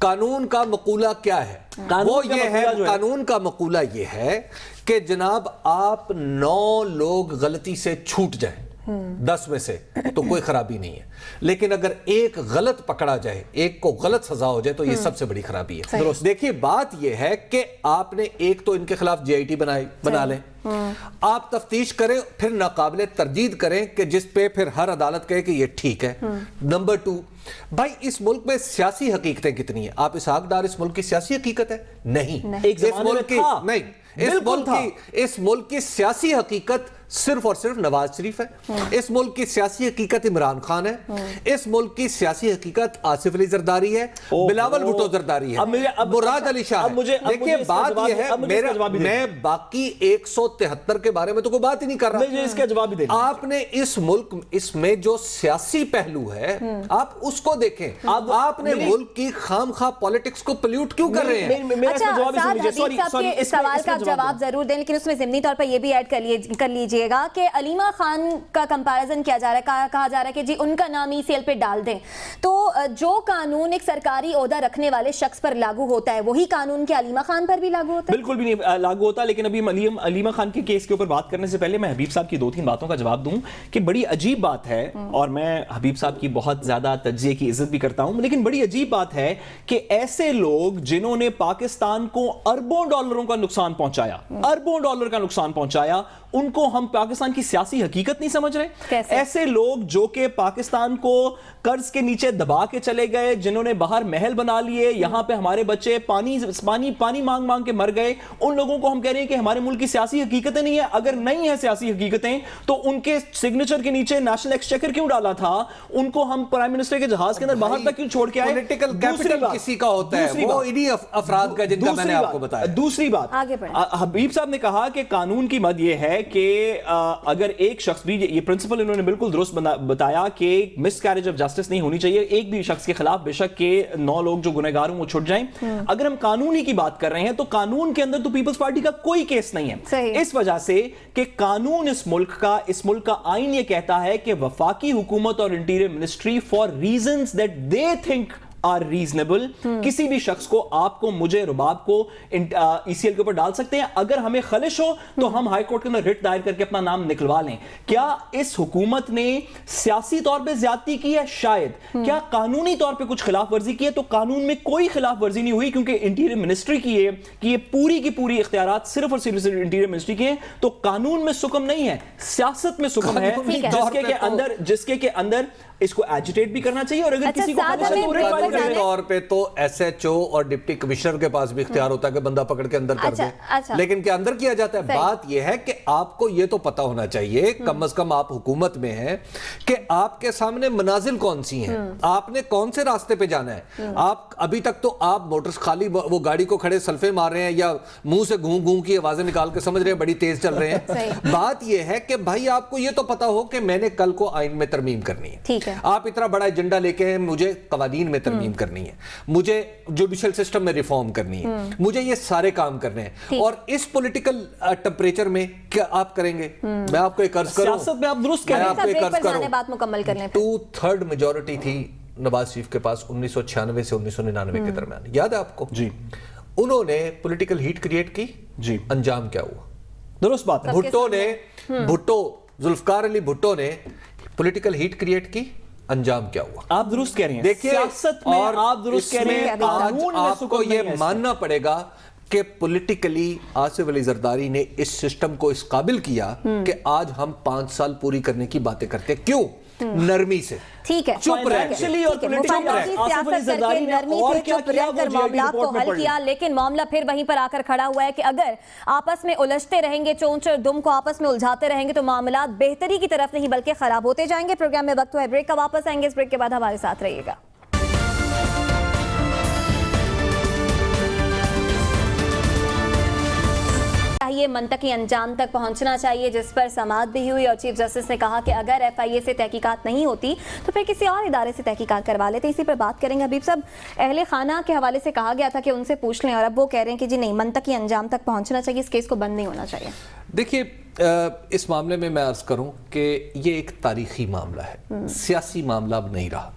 قانون کا مقولہ کیا ہے, وہ یہ ہے, قانون کا مقولہ یہ ہے کہ جناب آپ 9 لوگ غلطی سے چھوٹ جائیں, 10 میں سے تو کوئی خرابی نہیں ہے، لیکن اگر ایک غلط پکڑا جائے، ایک کو غلط سزا ہو جائے تو یہ سب سے بڑی خرابی ہے۔ دیکھیے بات یہ ہے کہ آپ نے ایک تو ان کے خلاف GIT بنا لیں، آپ تفتیش کریں، پھر ناقابل تردید کریں کہ جس پہ پھر ہر عدالت کہے کہ یہ ٹھیک ہے۔ نمبر 2، بھائی اس ملک میں سیاسی حقیقتیں کتنی ہیں؟ آپ اسحاق ڈار اس ملک کی سیاسی حقیقت ہے؟ نہیں، اس ملک کی سیاسی حقیقت صرف اور صرف نواز شریف ہے، اس ملک کی سیاسی حقیقت عمران خان ہے، اس ملک کی سیاسی حقیقت آصف علی زرداری ہے، بلاول بھٹو زرداری ہے، مراد علی شاہ ہے۔ دیکھیں بات یہ ہے، میں باقی 173 کے بارے میں تو کوئی بات ہی نہیں کر رہا، اس کا جواب بھی دیں۔ آپ نے اس ملک اس میں جو سیاسی پہلو ہے آپ اس کو دیکھیں، آپ نے ملک کی خام خواہ پولیٹکس کو پلیوٹ کیوں کر رہے ہیں؟ اچھا حبیب صاحب کے سوال کا جواب ضرور دیں، لیکن اس میں ضمنی طور پر یہ بھی ایڈ کر لیجیے گا کہ علیمہ خان کا کمپیرزن کیا جا رہا ہے، کہا جا رہا ہے کہ جی ان کا نام ECL پہ ڈال دیں، تو جو قانون ایک سرکاری عہدہ رکھنے والے شخص پر لاگو ہوتا ہے وہی قانون کے علیمہ خان پر بھی لاگو ہوتا ہے؟ بالکل بھی نہیں لاگو ہوتا، لیکن ابھی علیمہ خان کے کیس کے اوپر بات کرنے سے پہلے میں حبیب صاحب کی 2-3 باتوں کا جواب دوں کہ بڑی عجیب بات ہے، اور میں حبیب صاحب کی بہت زیادہ تجزیے کی عزت بھی کرتا ہوں، لیکن بڑی عجیب بات ہے کہ ایسے لوگ جنہوں نے پاکستان کو اربوں ڈالروں کا نقصان پہنچایا، اربوں ڈالر کا نقصان پہنچایا، ان کو ہم پاکستان کی سیاسی حقیقت نہیں سمجھ رہے؟ ایسے لوگ جو کہ پاکستان کو قرض کے نیچے دبا کے چلے گئے، جنہوں نے باہر محل بنا لیے، یہاں پہ ہمارے بچے پانی مانگ کے مر گئے، ان لوگوں کو ہم کہہ رہے ہیں کہ ہمارے ملک کی سیاسی حقیقتیں نہیں ہیں۔ اگر نہیں ہے سیاسی حقیقتیں تو ان کے سگنیچر کے نیچے نیشنل ایکسچیکر کیوں ڈالا تھا؟ ان کو ہم پرائم منسٹر کے جہاز کے اندر باہر تک کیوں چھوڑ کے آئے؟ پولیٹیکل کیپٹل کسی کا ہوتا ہے، وہ انہی افراد کا جن کا میں نے آپ کو بتایا۔ دوسری بات، حبیب صاحب نے کہا کہ قانون کی مد یہ ہے کہ اگر ایک شخص بھی، یہ پرنسپل انہوں نے بالکل درست بتایا کہ مس کیریج آف جسٹس نہیں ہونی چاہیے، ایک بھی شخص کے خلاف بے شک کہ 9 لوگ جو گنہگار ہوں وہ چھٹ جائیں۔ اگر ہم قانونی کی بات کر رہے ہیں تو قانون کے اندر تو پیپلز پارٹی کا کوئی کیس نہیں ہے، اس وجہ سے کہ قانون اس ملک کا آئین یہ کہتا ہے کہ وفاقی حکومت اور interior ministry for reasons that they think are reasonable کسی بھی شخص کو، آپ کو، مجھے، رباب کو ECL کے اوپر ڈال سکتے ہیں۔ اگر ہمیں خلش ہو تو ہم ہائی کورٹ کے اندر رٹ دائر کر کے اپنا نام نکلوا لیں۔ کیا اس حکومت نے سیاسی طور پہ زیادتی کی ہے؟ شاید۔ کیا قانونی طور پہ کچھ خلاف ورزی کی ہے؟ تو قانون میں کوئی خلاف ورزی نہیں ہوئی، کیونکہ انٹیریئر منسٹری کی یہ پوری اختیارات صرف اور صرف انٹیریئر منسٹری کے ہیں۔ تو قانون میں سکم نہیں ہے، سیاست میں سکم ہے، جس کے اندر اس کو ایجیٹیٹ بھی کرنا چاہیے، اور اگر کسی کو طور پہ تو SHO اور ڈپٹی کمشنر کے پاس بھی اختیار ہوتا ہے کہ بندہ پکڑ کے اندر کر دے، لیکن کیا اندر کیا جاتا ہے؟ بات یہ ہے کہ آپ کو یہ تو پتا ہونا چاہیے، کم از کم آپ حکومت میں ہیں، کہ آپ کے سامنے منازل کون سی ہیں، آپ نے کون سے راستے پہ جانا ہے۔ آپ ابھی تک تو آپ موٹرز خالی وہ گاڑی کو کھڑے سلفے مار رہے ہیں یا منہ سے گھوں گھوں کی آوازیں نکال کے سمجھ رہے ہیں بڑی تیز چل رہے ہیں۔ بات یہ ہے کہ بھائی آپ کو یہ تو پتا ہو کہ میں نے کل کو آئین میں ترمیم کرنی ہے، آپ اتنا بڑا ایجنڈا لے کے ہیں، مجھے قوانین میں ترمیم کرنی ہے، مجھے جوڈیشل سسٹم میں ریفارم کرنی ہے، مجھے یہ سارے کام کرنے ہیں، اور اس پولیٹیکل ٹمپریچر میں کیا آپ کریں گے؟ میں آپ کو ایک عرض کروں، سیاست میں آپ درست کہہ رہے ہیں، بات مکمل کرنے پہ 2/3 میجورٹی تھی نواز شریف کے پاس 1996 سے 1999 کے درمیان، یاد ہے آپ کو؟ جی، انہوں نے پولیٹیکل ہیٹ کریٹ کی، جی، انجام کیا ہوا؟ درست بات ہے۔ ذوالفقار علی بھٹو نے پولیٹیکل ہیٹ کریٹ کی، انجام کیا ہوا؟ آپ درست کہہ رہے ہیں، دیکھیے سیاست میں آپ درست کہہ رہے ہیں، آج آپ کو یہ ماننا پڑے گا کہ پولیٹیکلی آصف علی زرداری نے اس سسٹم کو اس قابل کیا کہ آج ہم 5 سال پوری کرنے کی باتیں کرتے ہیں۔ کیوں؟ نرمی سے، ٹھیک ہے، چپ رہ کر معاملات کو حل کیا، لیکن معاملہ پھر وہیں پر آ کر کھڑا ہوا ہے کہ اگر آپس میں الجھتے رہیں گے، چونچ اور دم کو آپس میں الجھاتے رہیں گے تو معاملات بہتری کی طرف نہیں بلکہ خراب ہوتے جائیں گے۔ پروگرام میں وقت ہے بریک کا، واپس آئیں گے، اس بریک کے بعد ہمارے ساتھ رہیے گا۔ منطقی انجام تک پہنچنا چاہیے، جس پر سماعت بھی ہوئی، اور چیف جسٹس نے کہا کہ اگر FIA سے تحقیقات نہیں ہوتی تو پھر کسی اور ادارے سے تحقیقات کروا لیتے۔ اسی پر بات کریں گے۔ حبیب صاحب، اہل خانہ کے حوالے سے کہا گیا تھا کہ ان سے پوچھ لیں، اور اب وہ کہہ رہے ہیں کہ جی نہیں، منطقی انجام تک پہنچنا چاہیے، اس کیس کو بند نہیں ہونا چاہیے۔ دیکھیے، اس معاملے میں میں عرض کروں کہ یہ ایک تاریخی معاملہ ہے، سیاسی معاملہ اب نہیں رہا۔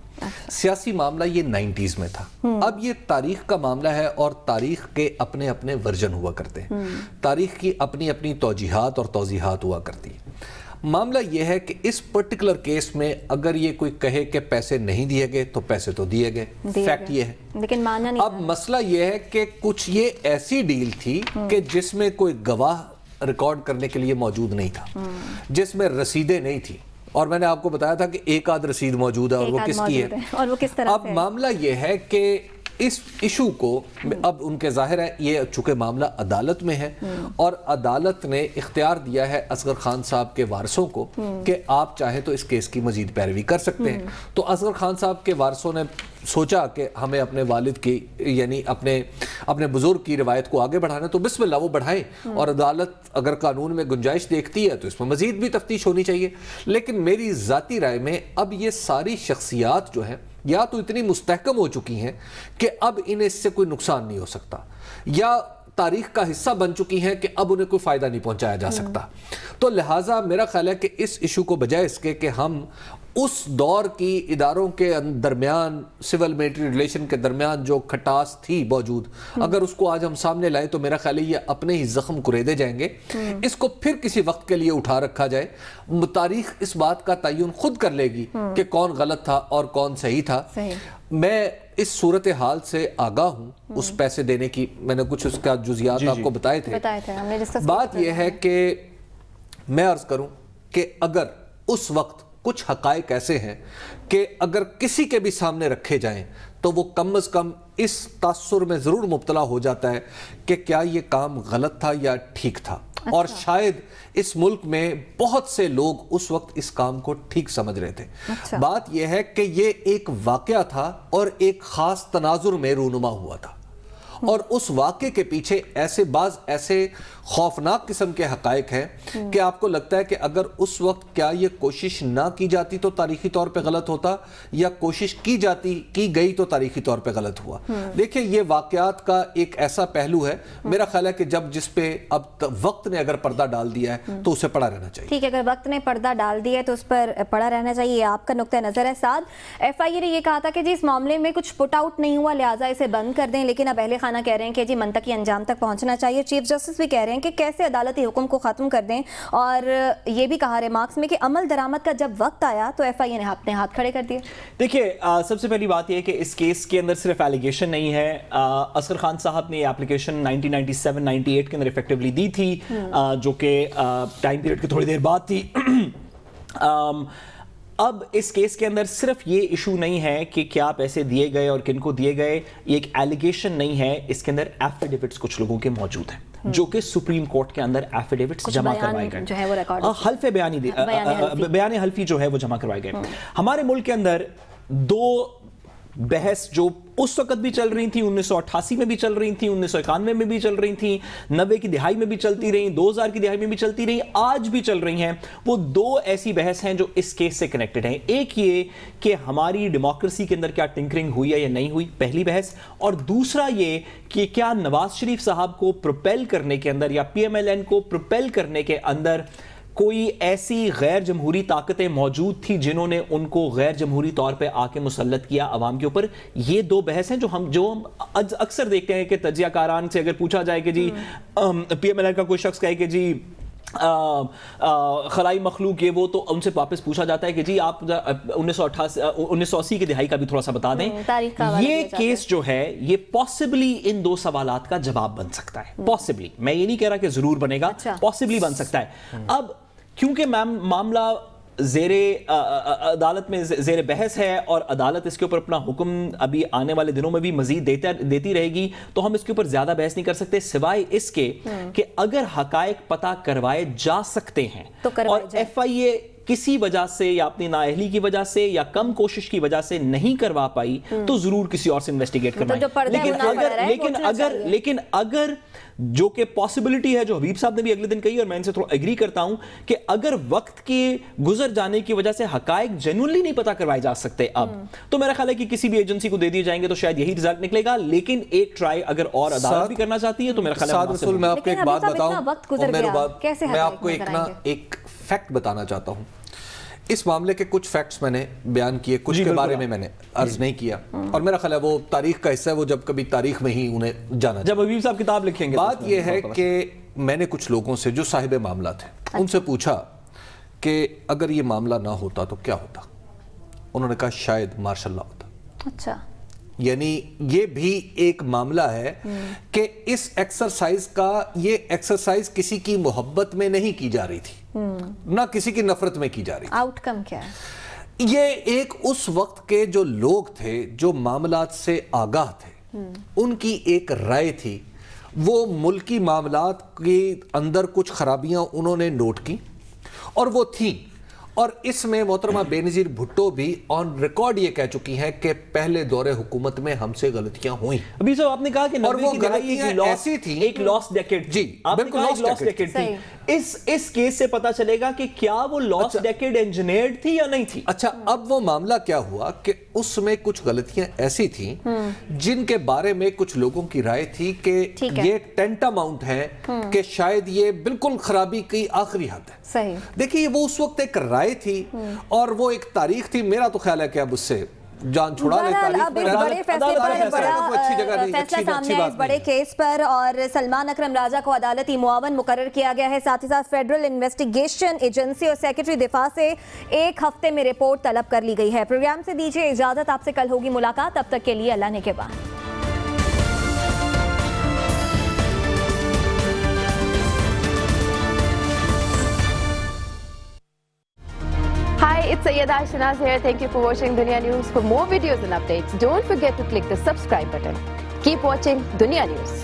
سیاسی معاملہ یہ 90s میں تھا، اب یہ تاریخ کا معاملہ ہے، اور تاریخ کے اپنے اپنے ورژن ہوا کرتے ہیں، تاریخ کی اپنی اپنی توجیحات اور توضیحات ہوا کرتی ہیں۔ معاملہ یہ ہے کہ اس پرٹیکولر کیس میں اگر یہ کوئی کہے کہ پیسے نہیں دیے گئے تو پیسے تو دیے گئے، فیکٹ یہ ہے، لیکن ماننا نہیں۔ اب مسئلہ یہ ہے کہ کچھ یہ ایسی ڈیل تھی کہ جس میں کوئی گواہ ریکارڈ کرنے کے لیے موجود نہیں تھا، جس میں رسیدیں نہیں تھی، اور میں نے آپ کو بتایا تھا کہ ایک آدھ رسید موجود ہے اور وہ کس کی ہے، اور وہ کس طرح۔ اب معاملہ یہ ہے کہ اس ایشو کو اب ان کے ظاہر ہے یہ چونکہ معاملہ عدالت میں ہے اور عدالت نے اختیار دیا ہے اصغر خان صاحب کے وارثوں کو کہ آپ چاہیں تو اس کیس کی مزید پیروی کر سکتے ہیں، تو اصغر خان صاحب کے وارثوں نے سوچا کہ ہمیں اپنے والد کی یعنی اپنے بزرگ کی روایت کو آگے بڑھانا، تو بسم اللہ وہ بڑھائیں، اور عدالت اگر قانون میں گنجائش دیکھتی ہے تو اس میں مزید بھی تفتیش ہونی چاہیے۔ لیکن میری ذاتی رائے میں اب یہ ساری شخصیات جو ہیں یا تو اتنی مستحکم ہو چکی ہیں کہ اب انہیں اس سے کوئی نقصان نہیں ہو سکتا، یا تاریخ کا حصہ بن چکی ہیں کہ اب انہیں کوئی فائدہ نہیں پہنچایا جا سکتا، تو لہٰذا میرا خیال ہے کہ اس ایشو کو بجائے اس کے کہ ہم اس دور کی اداروں کے درمیان سول ملٹری ریلیشن کے درمیان جو کھٹاس تھی موجود، اگر اس کو آج ہم سامنے لائیں تو میرا خیال ہے یہ اپنے ہی زخم کریدے جائیں گے، اس کو پھر کسی وقت کے لیے اٹھا رکھا جائے، تاریخ اس بات کا تعین خود کر لے گی کہ کون غلط تھا اور کون صحیح تھا۔ میں اس صورتحال سے آگاہ ہوں، اس پیسے دینے کی میں نے کچھ اس کا جزیات آپ کو بتائے تھے۔ بات یہ ہے کہ میں عرض کروں کہ اگر اس وقت کچھ حقائق ایسے ہیں کہ اگر کسی کے بھی سامنے رکھے جائیں تو وہ کم از کم اس تاثر میں ضرور مبتلا ہو جاتا ہے کہ کیا یہ کام غلط تھا یا ٹھیک تھا، اور شاید اس ملک میں بہت سے لوگ اس وقت اس کام کو ٹھیک سمجھ رہے تھے۔ بات یہ ہے کہ یہ ایک واقعہ تھا اور ایک خاص تناظر میں رونما ہوا تھا، اور اس واقعے کے پیچھے بعض ایسے خوفناک قسم کے حقائق ہیں کہ آپ کو لگتا ہے کہ اگر اس وقت کیا یہ کوشش نہ کی جاتی تو تاریخی طور پہ غلط ہوتا، یا کوشش کی گئی تو تاریخی طور پہ غلط ہوا۔ دیکھیں یہ واقعات کا ایک ایسا پہلو ہے، میرا خیال ہے کہ جس پہ اب وقت نے اگر پردہ ڈال دیا ہے تو اسے پڑا رہنا چاہیے۔ ٹھیک ہے، اگر وقت نے پردہ ڈال دیا ہے تو اس پر پڑا رہنا چاہیے، یہ آپ کا نقطہ نظر ہے۔ ساتھ ایف آئی اے نے یہ کہا تھا کہ جی اس معاملے میں کچھ پٹ آؤٹ نہیں ہوا لہٰذا اسے بند کر دیں، لیکن اب اہل خانہ کہہ رہے ہیں کہ جی منطقی انجام تک پہنچنا چاہیے۔ چیف جسٹس بھی کہہ رہے ہیں کہ کیسے عدالتی حکم کو ختم کر دیں، اور یہ بھی کہا ریمارکس میں کہ عمل درآمد کا جب وقت آیا تو ایف آئی اے نے اپنے ہاتھ کھڑے کر دیے۔ دیکھیے سب سے پہلی بات یہ ہے کہ اس کیس کے اندر صرف ایلیگیشن نہیں ہے، اصغر خان صاحب نے یہ اپلیکیشن 1997-98 کے اندر ایفیکٹولی دی تھی، جو کہ ٹائم پیریڈ کی تھوڑی دیر بعد تھی۔ اب اس کیس کے اندر صرف یہ ایشو نہیں ہے کہ کیا پیسے دیے گئے اور کن کو دیے گئے، یہ ایک ایلیگیشن نہیں ہے، اس کے اندر ایفیڈیوٹس کچھ لوگوں کے موجود ہیں جو کہ سپریم کورٹ کے اندر ایفیڈیوٹس جمع کروائے گئے، حلف بیان حلفی جو ہے وہ جمع کروائے گئے۔ ہمارے ملک کے اندر دو بحث جو اس وقت بھی چل رہی تھیں، 1988 میں بھی چل رہی تھیں، 1991 میں بھی چل رہی تھیں، 90 کی دہائی میں بھی چلتی رہیں، 2000 کی دہائی میں بھی چلتی رہیں، آج بھی چل رہی ہیں۔ وہ دو ایسی بحث ہیں جو اس کیس سے کنیکٹڈ ہیں۔ ایک یہ کہ ہماری ڈیموکریسی کے اندر کیا ٹنکرنگ ہوئی ہے یا نہیں ہوئی، پہلی بحث، اور دوسرا یہ کہ کیا نواز شریف صاحب کو پروپیل کرنے کے اندر یا پی ایم ایل این کو پروپیل کرنے کے اندر کوئی ایسی غیر جمہوری طاقتیں موجود تھی جنہوں نے ان کو غیر جمہوری طور پہ آ کے مسلط کیا عوام کے اوپر۔ یہ دو بحث ہیں جو ہم اکثر دیکھتے ہیں کہ تجزیہ کاران سے اگر پوچھا جائے کہ جی پی ایم ایل این کا کوئی شخص کہے کہ جی خلائی مخلوق یہ وہ، تو ان سے واپس پوچھا جاتا ہے کہ جی آپ 1980 کی دہائی کا بھی تھوڑا سا بتا دیں۔ یہ کیس جو ہے یہ پاسبلی ان دو سوالات کا جواب بن سکتا ہے، پاسبلی، میں یہ نہیں کہہ رہا کہ ضرور بنے گا، پاسبلی بن سکتا ہے۔ اب کیونکہ معاملہ زیر عدالت میں زیر بحث ہے اور عدالت اس کے اوپر اپنا حکم ابھی آنے والے دنوں میں بھی مزید دیتی رہے گی، تو ہم اس کے اوپر زیادہ بحث نہیں کر سکتے، سوائے اس کے کہ اگر حقائق پتہ کروائے جا سکتے ہیں اور ایف آئی اے کسی وجہ سے یا اپنی نااہلی کی وجہ سے یا کم کوشش کی وجہ سے نہیں کروا پائی تو ضرور کسی اور سے انویسٹیگیٹ کروائیں۔ لیکن اگر جو کہ پاسبلٹی ہے جو حبیب صاحب نے بھی اگلے دن کہی اور میں ان سے تھوڑا ایگری کرتا ہوں کہ اگر وقت کے گزر جانے کی وجہ سے حقائق جینوئنلی نہیں پتہ کروائے جا سکتے اب، تو میرا خیال ہے کہ کسی بھی ایجنسی کو دے دیے جائیں گے تو شاید یہی رزلٹ نکلے گا، لیکن ایک ٹرائی اگر اور عدالت بھی کرنا چاہتی ہے تو میرا خیال ہے سعد رسول، میں آپ کو ایک بات بتاؤں، میں آپ کو ایک فیکٹ بتانا چاہتا ہوں۔ اس معاملے کے کچھ فیکٹس میں نے بیان کیے، کچھ کے بارے میں نے عرض نہیں کیا، اور میرا خیال ہے وہ تاریخ کا حصہ ہے، وہ جب کبھی تاریخ میں ہی انہیں جانا جب حبیب صاحب کتاب لکھیں گے۔ بات یہ ہے کہ میں نے کچھ لوگوں سے جو صاحب معاملہ تھے ان سے پوچھا کہ اگر یہ معاملہ نہ ہوتا تو کیا ہوتا؟ انہوں نے کہا شاید مارشل لا ہوتا. اچھا. یعنی یہ بھی ایک معاملہ ہے کہ اس ایکسرسائز کا یہ ایکسرسائز کسی کی محبت میں نہیں کی جا رہی تھی, نہ کسی کی نفرت میں کی جا رہی تھی. آؤٹ کم کیا ہے؟ یہ ایک اس وقت کے جو لوگ تھے جو معاملات سے آگاہ تھے, ان کی ایک رائے تھی. وہ ملکی معاملات کے اندر کچھ خرابیاں انہوں نے نوٹ کی اور وہ تھیں, اور اس میں محترمہ بے نظیر بھٹو بھی آن ریکارڈ یہ کہہ چکی ہیں کہ پہلے دور حکومت میں ہم سے غلطیاں ہوئیں. ابھی صاحب آپ نے کہا کہ اور وہ غلطیاں ایسی تھیں, ایک لاسٹ ڈیکیڈ. جی بالکل لاسٹ ڈیکیڈ تھی. اس کیس سے پتا چلے گا کہ کیا وہ لاسٹ ڈیکیڈ انجینئرڈ تھی یا نہیں تھی. اچھا, اب وہ معاملہ کیا ہوا کہ اس میں کچھ غلطیاں ایسی تھیں جن کے بارے میں کچھ لوگوں کی رائے تھی کہ یہ ٹینٹ اماؤنٹ ہے, کہ شاید یہ بالکل خرابی کی آخری حد ہے. صحیح. دیکھیے وہ اس وقت ایک رائے تھی اور وہ ایک تاریخ تھی. میرا تو خیال ہے کہ اب اس سے جان چھڑا لے تاریخ. اب اس بڑے فیصلے پر بڑا فیصلہ سامنے ہے اس بڑے کیس پر, اور سلمان اکرم راجہ کو عدالتی معاون مقرر کیا گیا ہے. ساتھ ہی ساتھ فیڈرل انویسٹیگیشن ایجنسی اور سیکرٹری دفاع سے 1 ہفتے میں رپورٹ طلب کر لی گئی ہے. پروگرام سے دیجیے اجازت, آپ سے کل ہوگی ملاقات. تب تک کے لیے اللہ نے کے بعد. Hi, it's Sayyeda Shanaz here. Thank you for watching Dunya News. For more videos and updates, don't forget to click the subscribe button. Keep watching Dunya News.